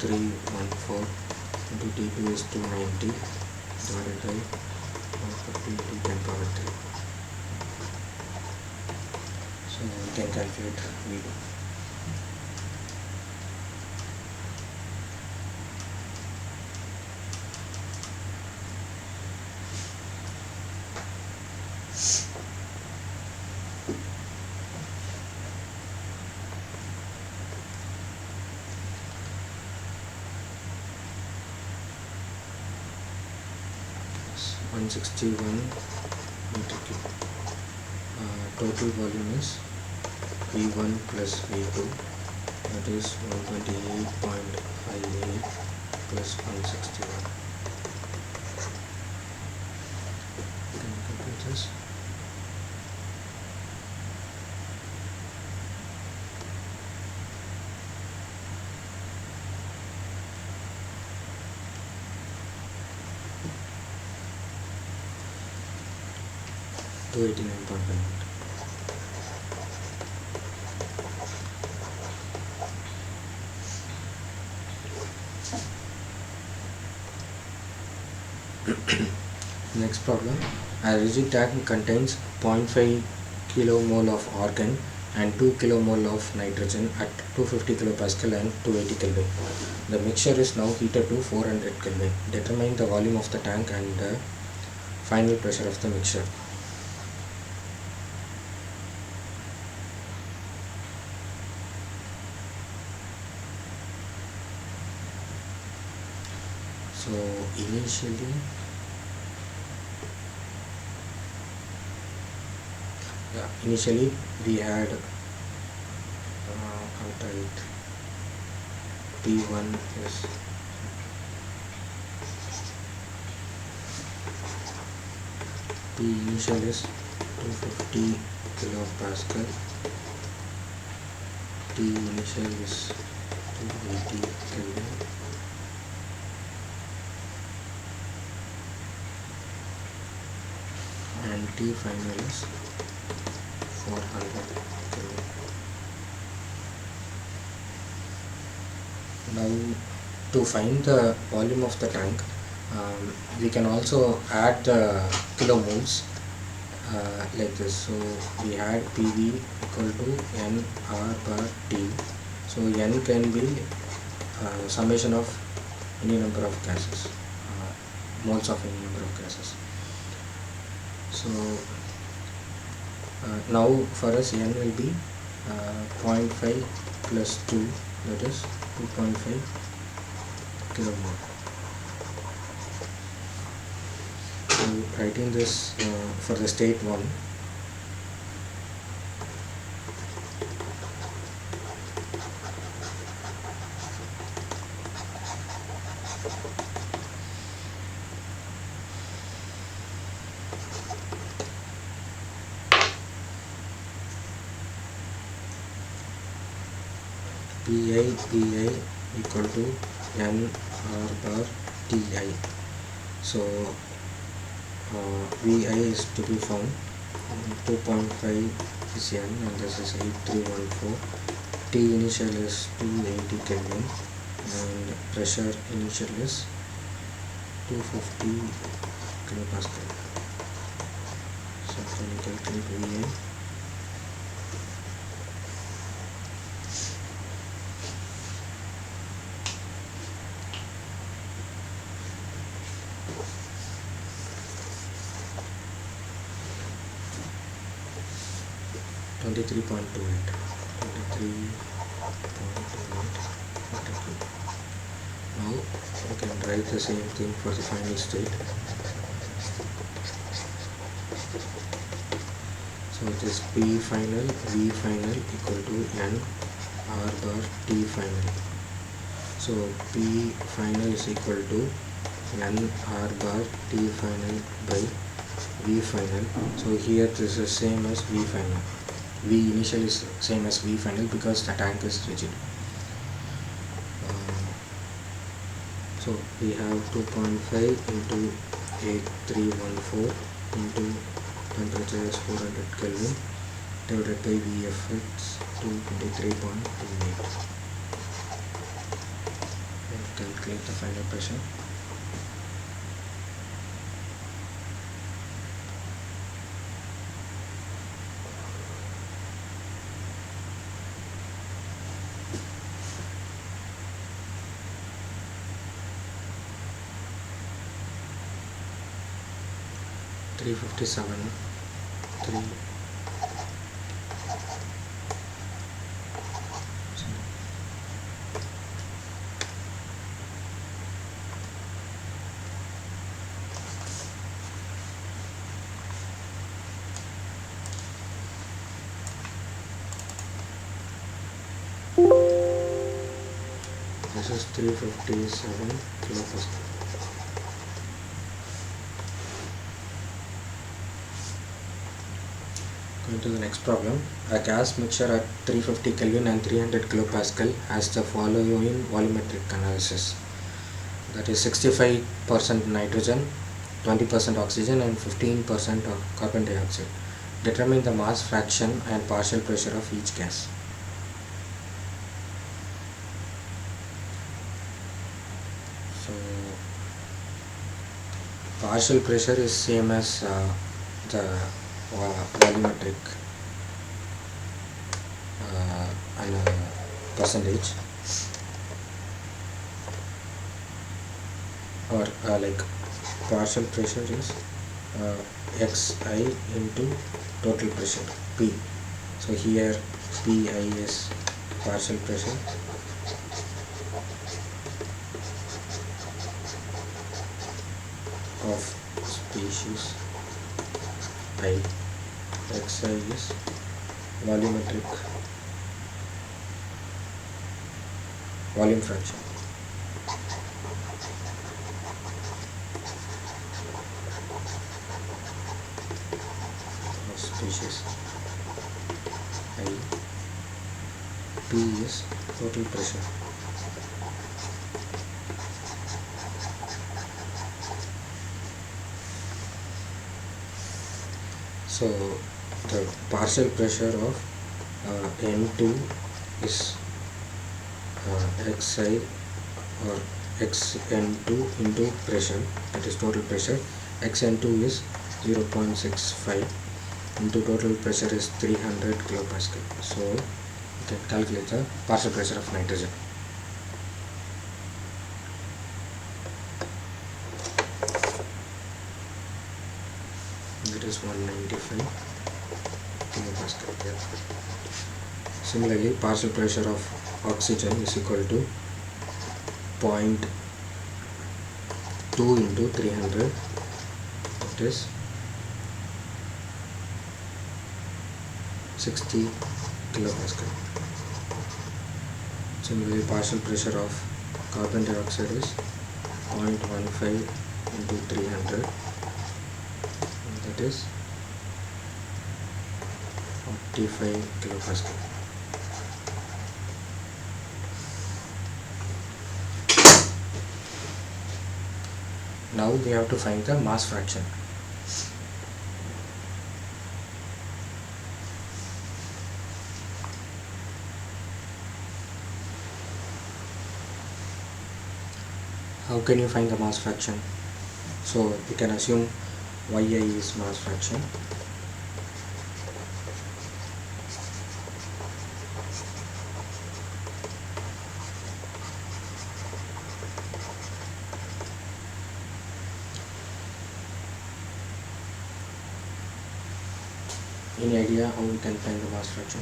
8314 into T2 is 290 divided by 150 into 10 power 3. So we can calculate V2. Yes, 161 meter cube. Total volume is V1 plus V2, that is 128.58 plus 161. Can you complete this? To 89.1. Next problem. A rigid tank contains 0.5 kilomole of argon and 2 kilomole of nitrogen at 250 kilopascal and 280 Kelvin. The mixture is now heated to 400 Kelvin. Determine the volume of the tank and the final pressure of the mixture. So initially we had outright P1 is P initial is 250 kilopascal, T initial is 280 Kelvin, and T final is 400 Kelvin. Now to find the volume of the tank, we can also add the kilomoles like this. So we had PV equal to N R per T. So N can be summation of any number of gases, moles of any number of gases. So now for us N will be 0.5 plus 2, that is 2.5 kilomole. So writing this for the state 1, PI equal to N R bar TI. So VI is to be found 2.5 is N and this is 8314. T initial is 280 Kelvin and pressure initial is 250 kilopascal. So can you calculate VI? Now we can write the same thing for the final state. So it is P final V final equal to N R bar T final. So P final is equal to N R bar T final by V final. So here this is same as V final. V initial is same as V final because the tank is rigid. So we have 2.5 into 8314 into temperature is 400 Kelvin divided by Vf, it's 223.28. Calculate the final pressure. 357 3 this is 357 kilopascal. Going to the next problem. A gas mixture at 350 Kelvin and 300 kilopascal has the following volumetric analysis. That is 65% nitrogen, 20% oxygen and 15% of carbon dioxide. Determine the mass fraction and partial pressure of each gas. So partial pressure is same as the volumetric and percentage, or like partial pressure is xi into total pressure P. So here Pi is partial pressure of species I. Xi is volumetric volume fraction. Of species I. P is total pressure. So the partial pressure of N2 is xi or xn2 into pressure, that is total pressure. xn2 is 0.65 into total pressure is 300 kilopascal. So you can calculate the partial pressure of nitrogen. That is 195 kilopascal. Yeah. Similarly, partial pressure of oxygen is equal to 0.2 into 300, that is 60 kilopascal. Similarly, partial pressure of carbon dioxide is 0.15 into 300, that is 45 kilopascal. Now we have to find the mass fraction. How can you find the mass fraction? So you can assume yi is mass fraction. Any idea how we can find the mass fraction?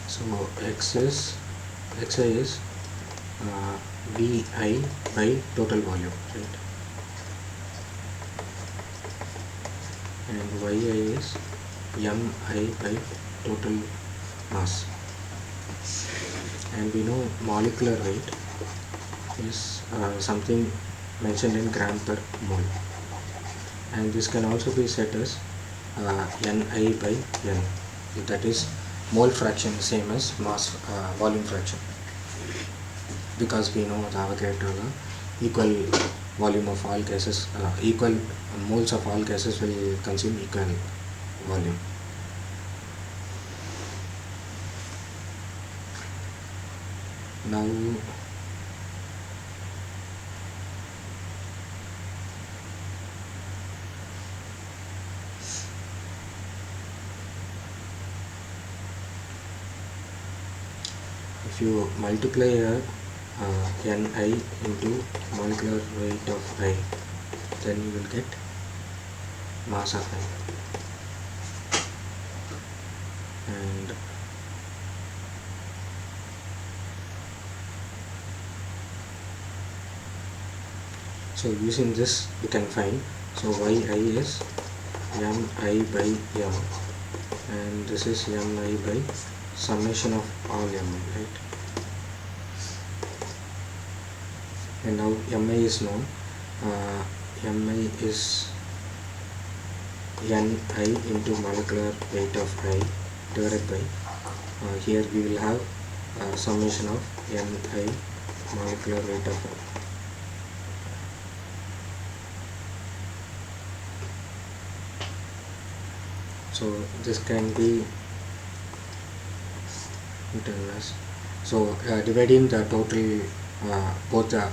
So xi is Vi by total volume, right? And yi is mi by total mass. And we know molecular weight is something mentioned in gram per mole, and this can also be set as Ni by N, that is mole fraction same as mass volume fraction, because we know the Avogadro law, equal volume of all gases, equal moles of all gases will consume equal volume. Now if you multiply Ni into molecular weight of I, then you will get mass of I. And so using this we can find, so Yi is Mi by M, and this is Mi by summation of all Mi, right? And now Mi is known. Mi is Ni into molecular weight of I divided by, here we will have summation of Ni molecular weight of I. So this can be written as, so dividing the total both the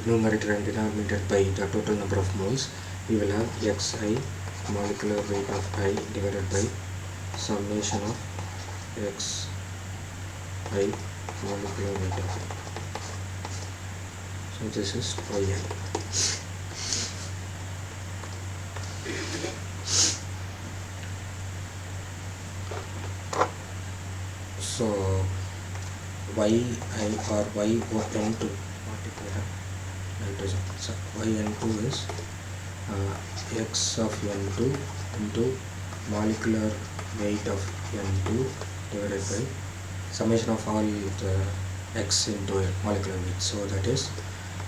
numerator and denominator by the total number of moles, we will have Xi molecular weight of I divided by summation of Xi molecular weight of I. So this is Yi. So Yi or YN2, what if we have nitrogen? So YN2 is X of N2 into molecular weight of N2 divided by summation of all the X into molecular weight. So that is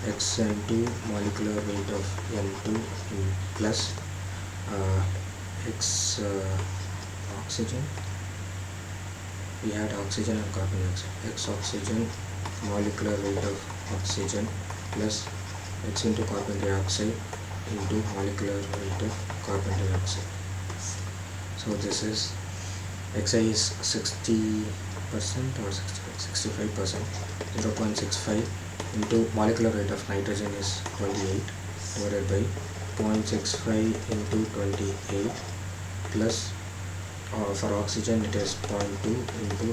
Xn2 molecular weight of N2 plus X oxygen. We had oxygen and carbon dioxide. X oxygen molecular weight of oxygen plus X into carbon dioxide into molecular weight of carbon dioxide. So this is Xi is 60% or 65%, 0.65 into molecular weight of nitrogen is 28 divided by 0.65 into 28 plus for oxygen it is 0.2 into,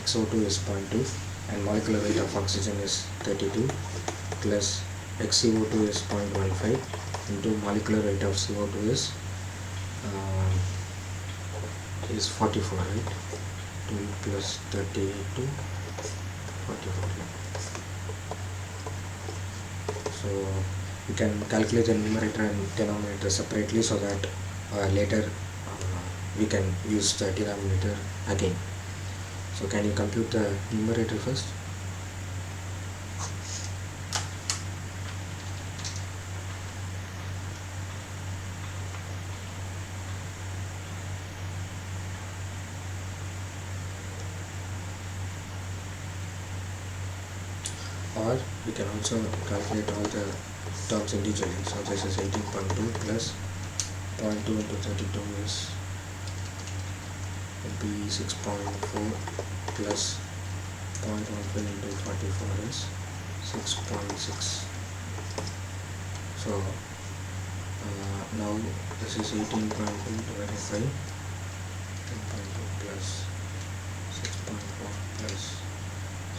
XO2 is 0.2 and molecular weight of oxygen is 32 plus XCO2 is 0.15 into molecular weight of CO2 is 44, right? 2 plus 32, 44. So you can calculate the numerator and denominator separately so that later we can use the denominator again. So can you compute the numerator first? Or we can also calculate all the terms individually. So this is 18.2 plus 0.2 into 32 is will be 6.4 plus 0.15 into 44 is 6.6. So now this is 18.2 divided by 10.2 plus 6.4 plus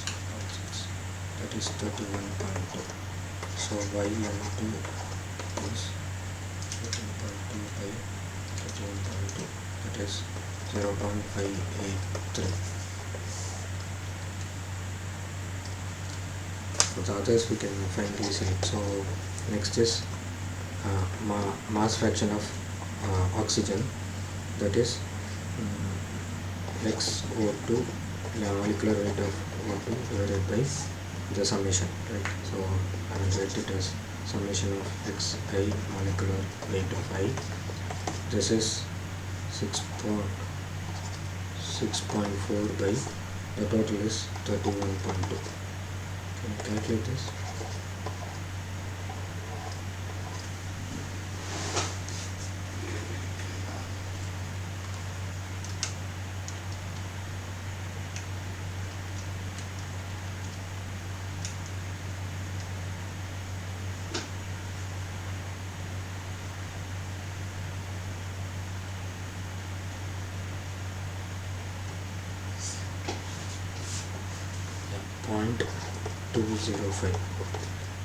6.6, that is 31.2. So YN2 is 13.2 by 31.2, that is 0.583. For the others we can find easily. So next is mass fraction of oxygen, that is XO2 molecular weight of O2 divided by the summation, right? So I will write it as summation of Xi molecular weight of I. This is 6.4 by the total is 31.2. Can you calculate this? 0.205,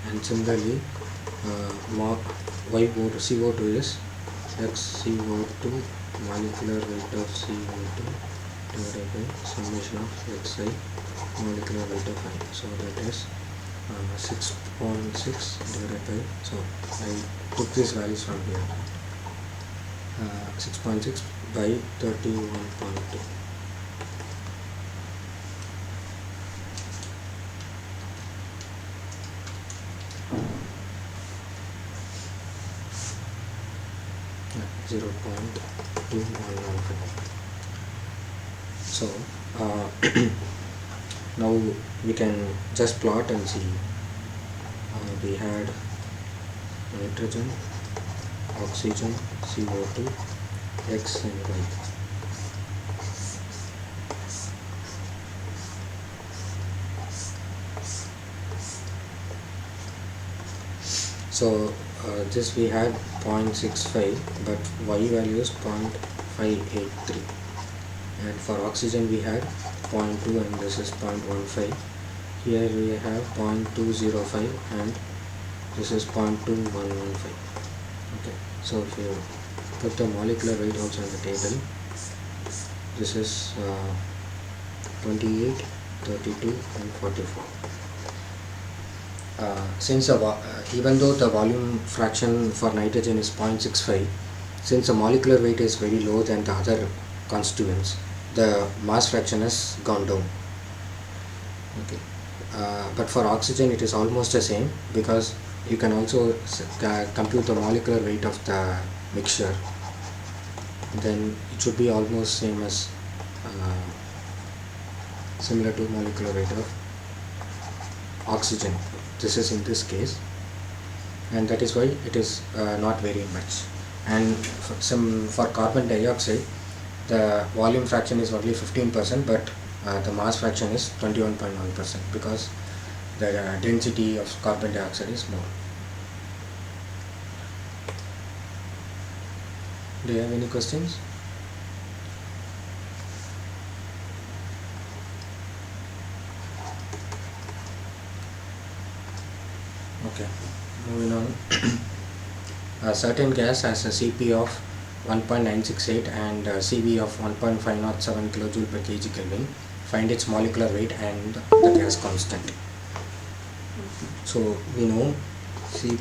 and similarly CO2 is xCO2 molecular weight of CO2 divided by summation of xi molecular weight of I. So that is 6.6 divided by, so I took these values from here, 6.6 by 31.2. Yeah, 0.2115. So now we can just plot and see. We had nitrogen, oxygen, CO2, X and Y. So this we had 0.65, but Y value is 0.583, and for oxygen we had 0.2 and this is 0.15. Here we have 0.205 and this is 0.2115. Okay, so if you put the molecular weight also on the table, this is 28, 32 and 44. Since even though the volume fraction for nitrogen is 0.65, since the molecular weight is very low than the other constituents, the mass fraction has gone down. Okay, but for oxygen it is almost the same, because you can also compute the molecular weight of the mixture, then it should be almost same as similar to molecular weight of oxygen. This is in this case, and that is why it is not very much. And for carbon dioxide, the volume fraction is only 15%, but the mass fraction is 21.1%, because the density of carbon dioxide is more. Do you have any questions? Okay, moving on. A certain gas has a Cp of 1.968 and Cv of 1.507 kJ per kg Kelvin. Find its molecular weight and the gas constant. So we know C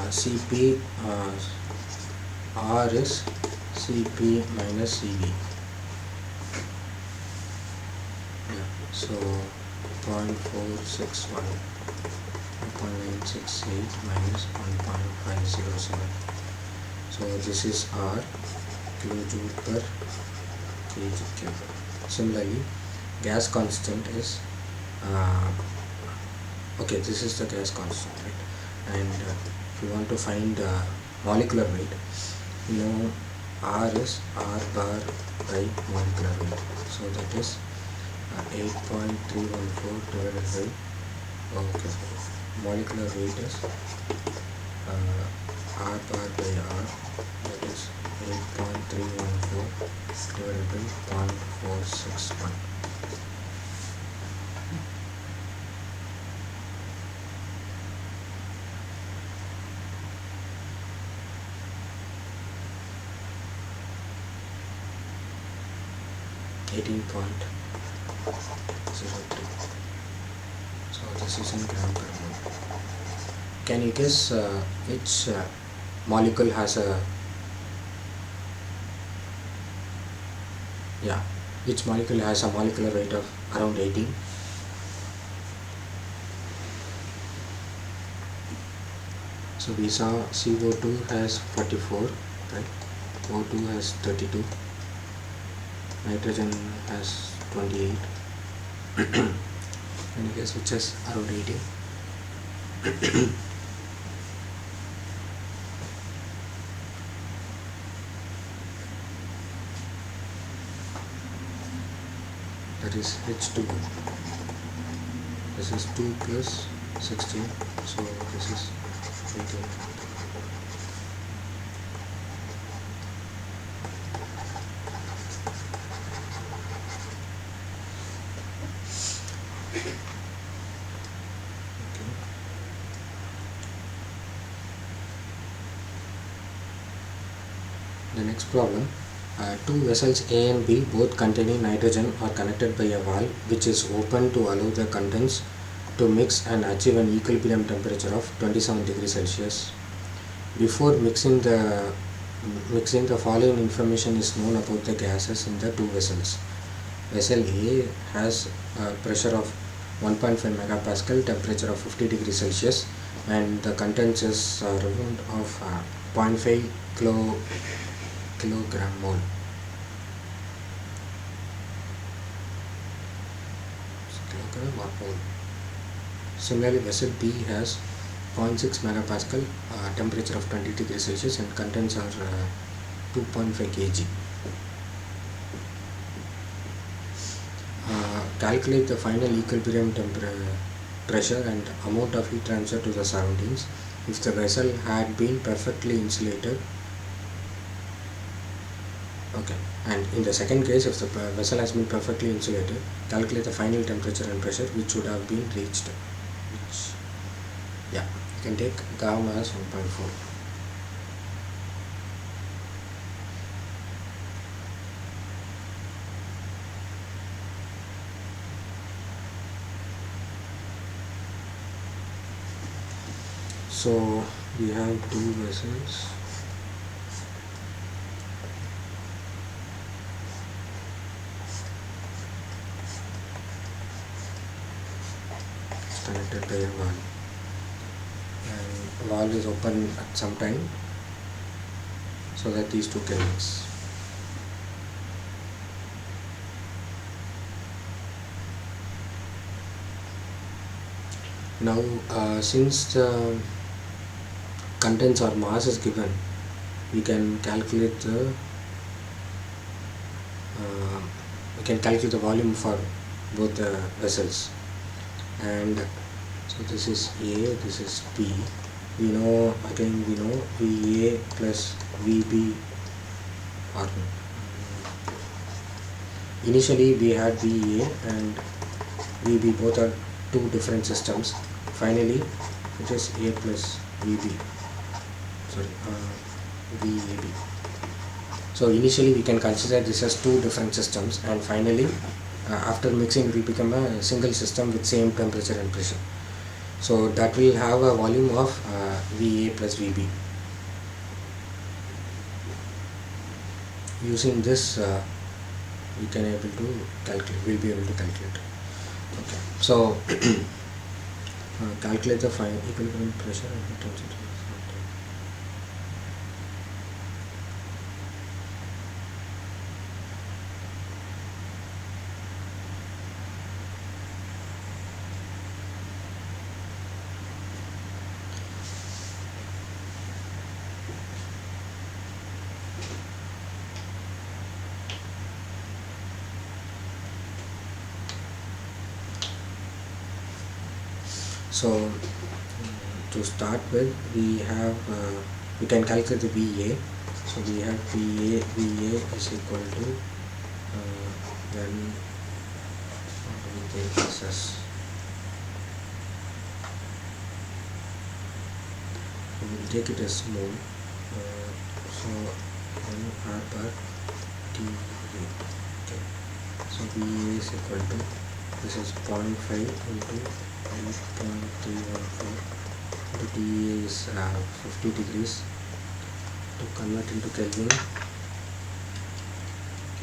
Cp R is Cp minus Cv. Yeah, so 0.461, 1.968 minus 1.507. So this is R kilojoule per kg Kelvin. Similarly, gas constant is okay, this is the gas constant, right? And if you want to find molecular weight, you know R is R bar by molecular weight. So that is 8.314 divided by, okay, molecular weight is R bar by R, that is 8.314 divided by 0.461. So this is in gram per mole. Can you guess which molecule has a which molecule has a molecular weight of around 18? So we saw CO2 has 44, right? O2 has 32. Nitrogen has 28. And guess which has around 18? That is H2. This is 2 plus 16, so this is 18. The next problem, two vessels A and B both containing nitrogen are connected by a valve which is open to allow the contents to mix and achieve an equilibrium temperature of 27 degrees Celsius. Before mixing, the following information is known about the gases in the two vessels. Vessel A has a pressure of 1.5 megapascal, temperature of 50 degrees Celsius, and the contents is around of 0.5 kilogram mole. Kilogram or mole. Similarly, vessel B has 0.6 megapascal, temperature of 20 degrees Celsius, and contents are 2.5 kg. Calculate the final equilibrium pressure and amount of heat transfer to the surroundings. If the vessel had been perfectly insulated, and in the second case, if the vessel has been perfectly insulated, calculate the final temperature and pressure which would have been reached. You can take gamma as 1.4. So we have two vessels. Connected by a valve, and valve is open at some time so that these two can mix. Now since the contents or mass is given, we can calculate the volume for both the vessels. And so this is A, this is B. We know VA plus VB, or initially we had VA and VB, both are two different systems. Finally it is A plus VB, VAB. So initially we can consider this as two different systems, and finally after mixing it will become a single system with same temperature and pressure. So that will have a volume of VA plus VB. Using this we can able to calculate. We'll be able to calculate. Okay. So calculate the final equilibrium pressure and heat transfer. So to start with, we can calculate the VA. So we have VA is equal to then we take this as, we will take it as mole. So R bar T. Okay. So VA is equal to, this is 0.5 into 8.314 into TA is 50 degrees. To convert into Kelvin,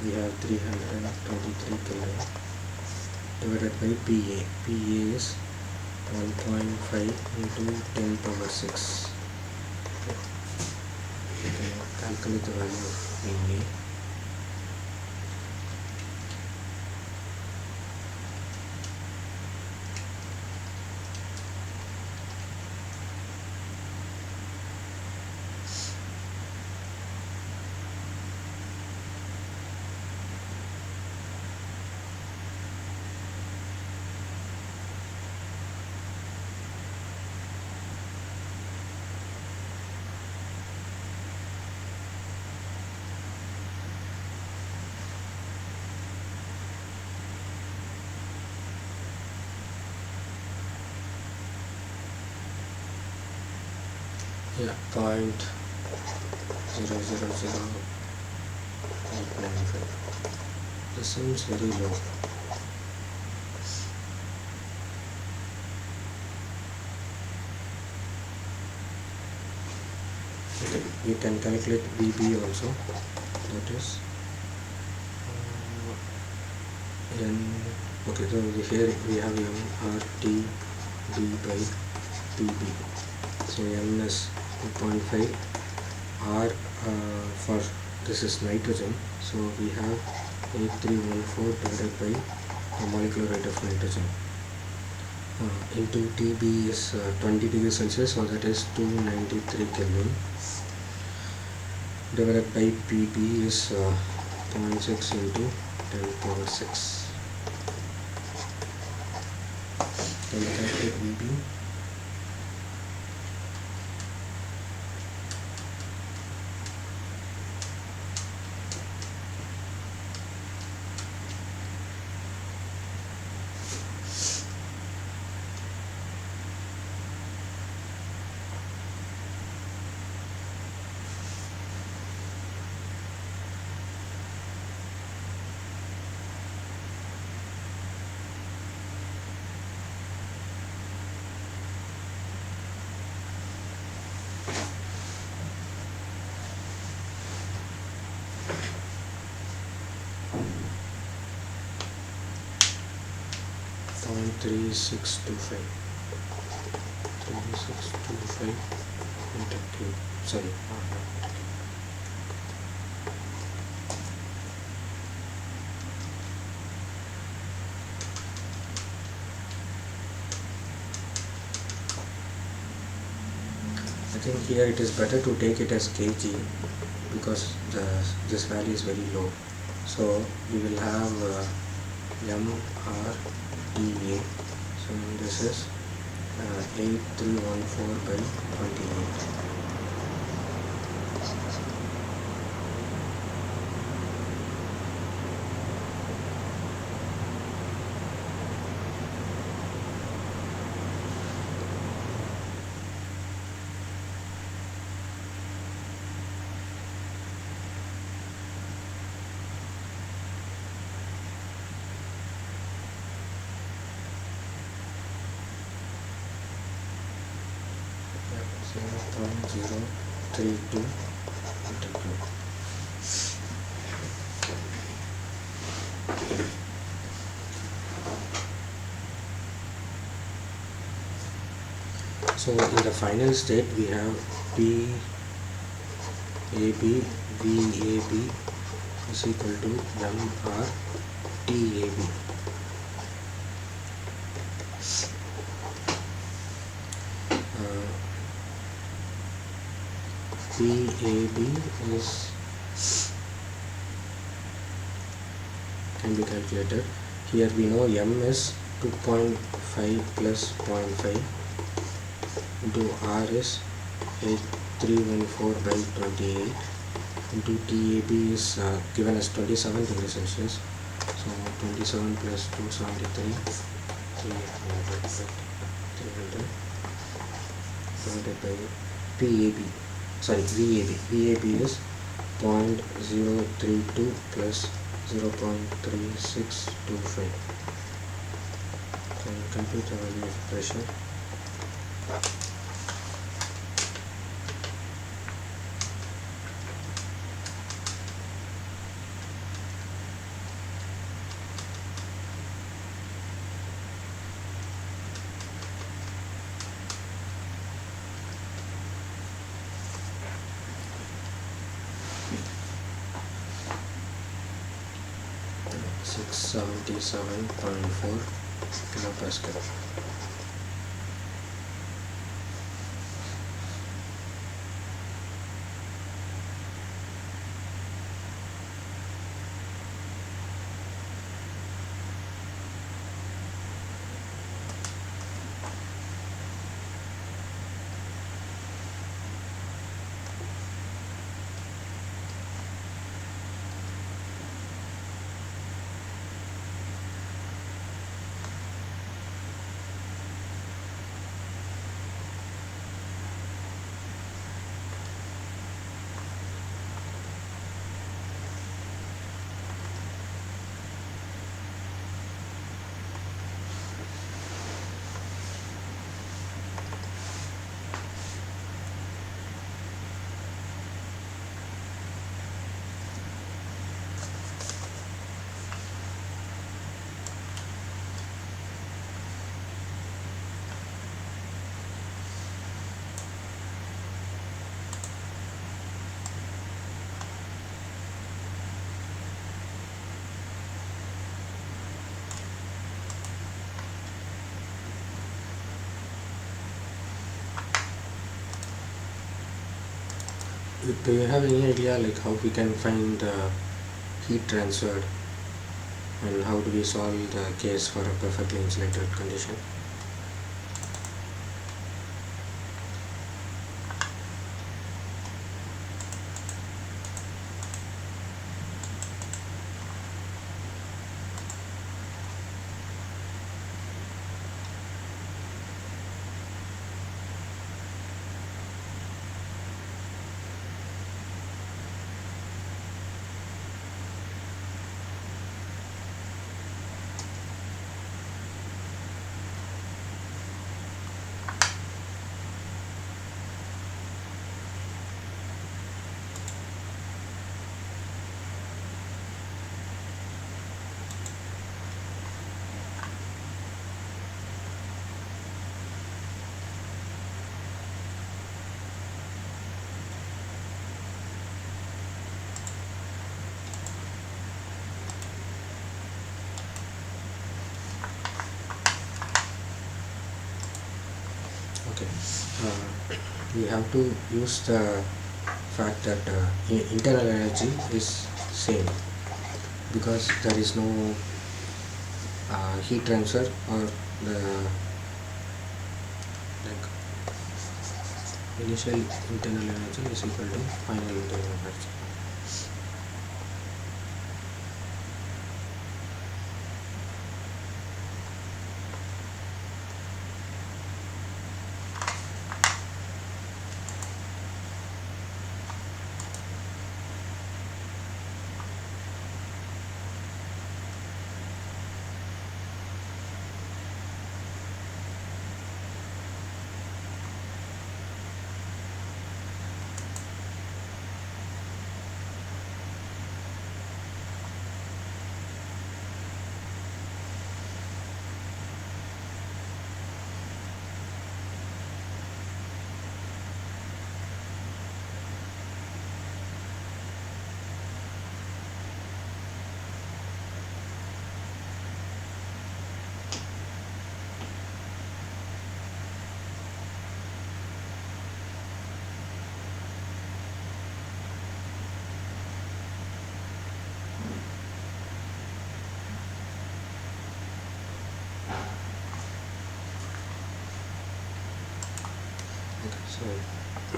we have 323 Kelvin divided by PA. PA is 1.5 into 10 power 6. Okay. Calculate the value of PA. Yeah, 0.000895. This seems very low. Okay, we can calculate VB also. That is N. Okay, so here we have MRT D by PB. So M is 2.5. R for this is nitrogen. So we have 8314 divided by the molecular weight of nitrogen. Into TB is 20 degrees Celsius, so that is 293 Kelvin. Divided by PB is 0.6 into 10 power 6. Can you calculate VB? Point 3625 into cube. Sorry, I think here it is better to take it as kg because this value is very low. So we will have MRTA. So this is 8314 by 28. Yeah, 0.032 into cube. So in the final state we have PAB VAB is equal to MRTAB. PAB is can be calculated. Here we know M is 2.5 plus 0.5 into R is 8314 by 28 into TAB is given as 27 degrees Celsius. So 27 plus 273 300 divided by PAB. Sorry, VAB. VAB is 0.032 plus 0.3625. Can you compute the value of pressure? Six 77.4 kilopascal. Do you have any idea like how we can find the heat transferred and how do we solve the case for a perfectly insulated condition? Okay, we have to use the fact that internal energy is same because there is no heat transfer or the like initial internal energy is equal to final internal energy.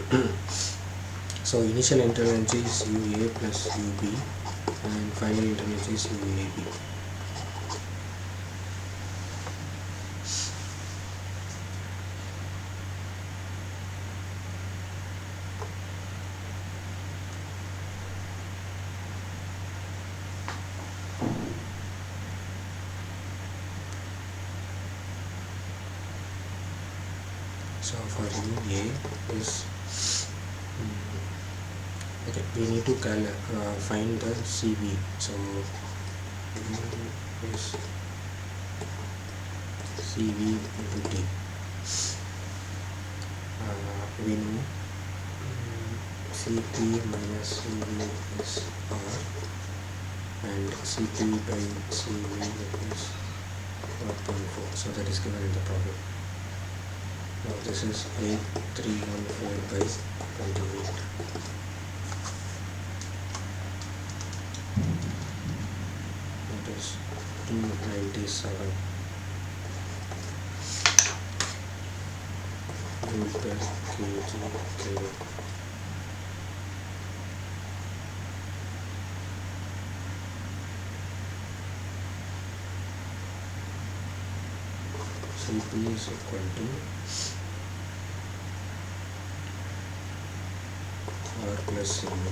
Okay, so initial internal energy is UA plus UB and final internal energy is UAB. So for UA is okay, we need to find the CV. So is CV into T. We know CP minus CV is R and CP by CV is 1.4. So that is given in the problem. Now this is 8314 by 28. That is 297 joule per kg kilo. CP is equal to R plus CV.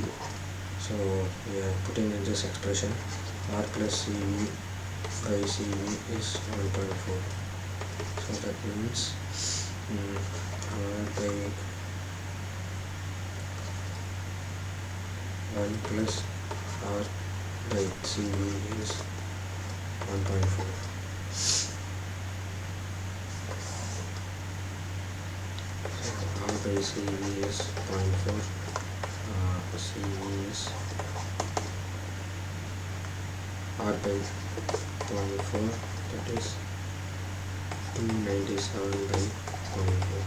So we are putting in this expression R plus CV by CV is 1.4. So that means R by 1 plus R by CV is 1.4. So R by CV is 0.4. CV is R by 0.4, that is 297 by 0.4.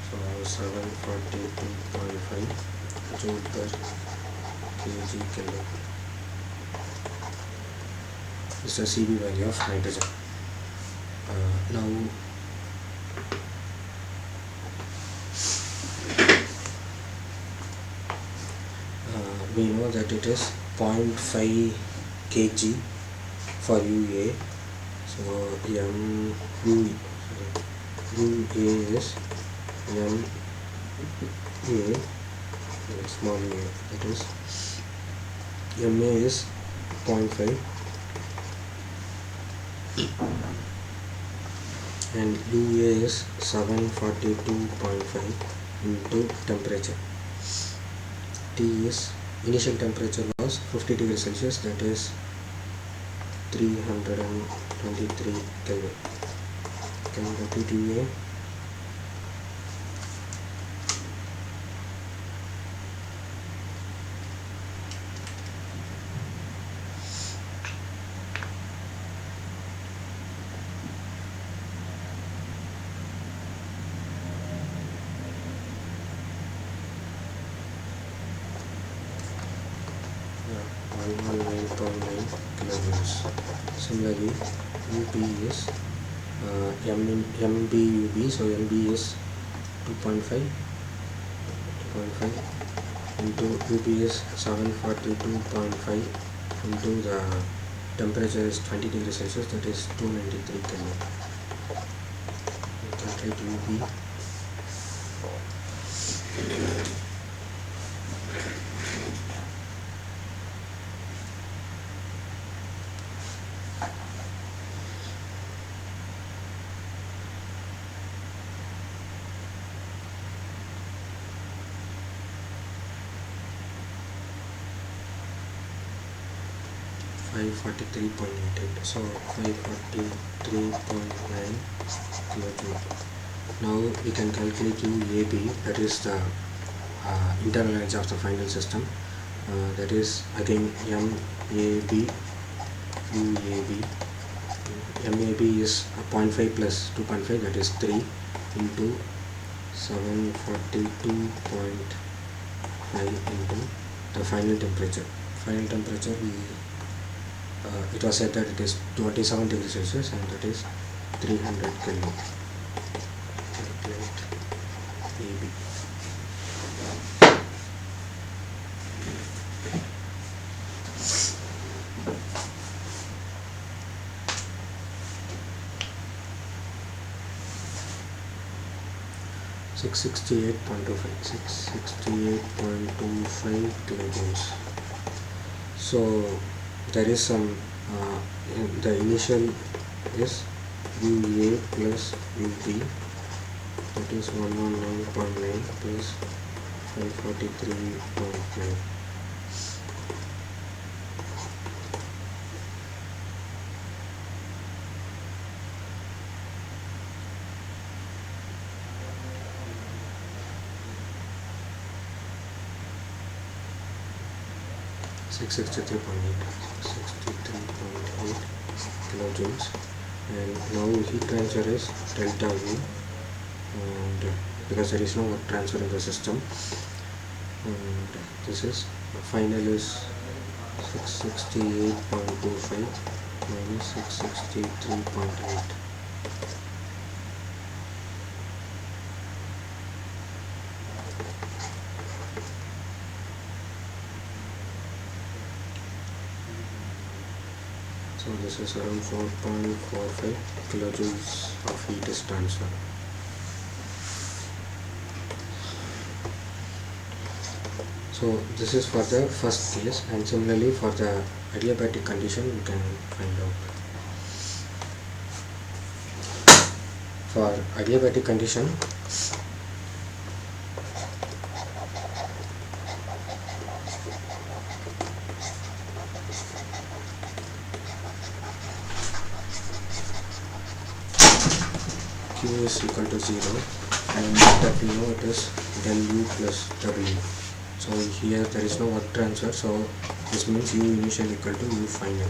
So 742.5 joule per kg Kelvin is the CV value of nitrogen. Now we know that it is 0.5 kg for UA. So UA is MA, small a, that is MA is 0.5 and UA is 742.5 into temperature. T is initial temperature was 50 degrees Celsius, that is 323 Kelvin. Can you compute UA? Yeah, 119.9 kilojoules. Similarly, UP is MBUB, so MB is 2.5 into UB is 742.5 into the temperature is 20 degrees Celsius, that is 293 Kelvin. We calculate UB. 543.88, so 543.9 kilojoule. Now we can calculate UAB, that is the internal energy of the final system. That is again MAB UAB. MAB is 0.5 plus 2.5, that is 3 into 742.5 into the final temperature. Final temperature it was said that it is 27 degrees Celsius and that is 300 Kelvin. Calculate AB. .25 kilojoules. So there is some the initial is UA plus UB, that is 119.9 plus 543.9. Six 63.8 kilojoules, and now heat transfer is delta V, and because there is no work transfer in the system, and this is final is 668.25 minus 663.8. So this is around 4.45 kilojoules of heat is transferred. So this is for the first case, and similarly for the adiabatic condition we can find out. For adiabatic condition, Q is equal to 0, and that we know it is del U plus W. So here there is no work transfer, so this means U initial equal to U final.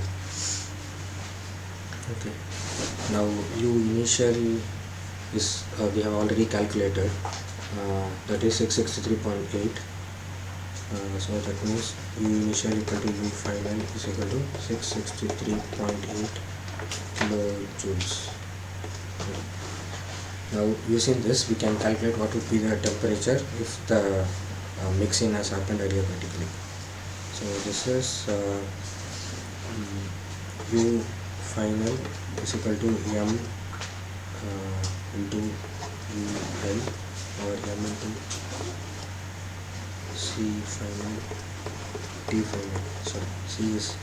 Okay. Now U initial is we have already calculated. that is 663.8. So that means U initial equal to U final is equal to 663.8 kilojoules. Now using this we can calculate what would be the temperature if the mixing has happened adiabatically. So this is U final is equal to M into UL or M into C final T final. So C is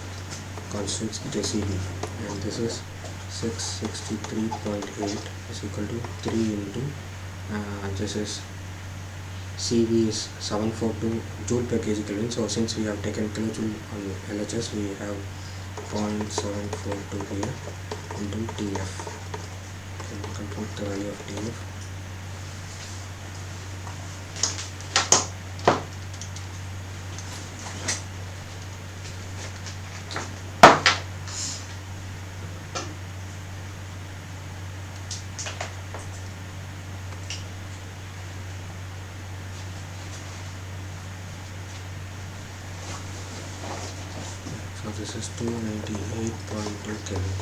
constant decib and this is 663.8 is equal to 3 into this is CV is 742 joule per kg Kelvin. So since we have taken kilojoule on LHS, we have 0.742 here into TF. Can compute the value of TF. So this is 298.2 Kelvin.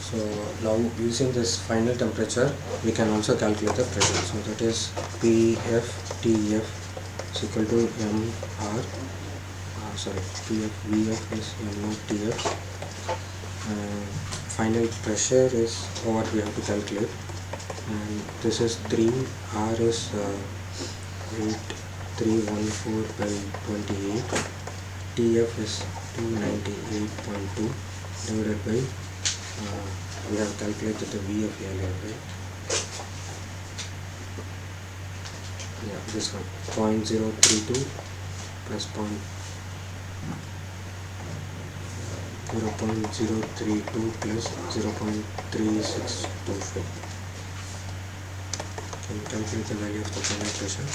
So now using this final temperature we can also calculate the pressure. So that is PF TF is equal to MR PF VF is M0 TF and final pressure is what we have to calculate, and this is 3, R is 8314 by 28, TF is 298.2 divided by we have calculated the VF earlier, right? Yeah, this one 0.032 plus 0.032 plus 0.3625. Can you calculate the value of the final pressure?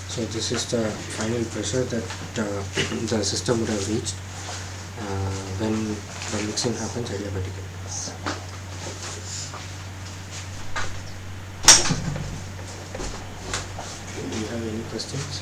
So this is the final pressure that the system would have reached when the mixing happens adiabatically. Do you have any questions?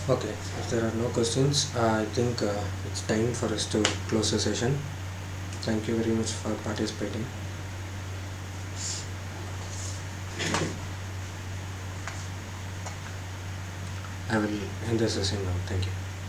Okay, if there are no questions, I think it's time for us to close the session. Thank you very much for participating. I will end the session now. Thank you.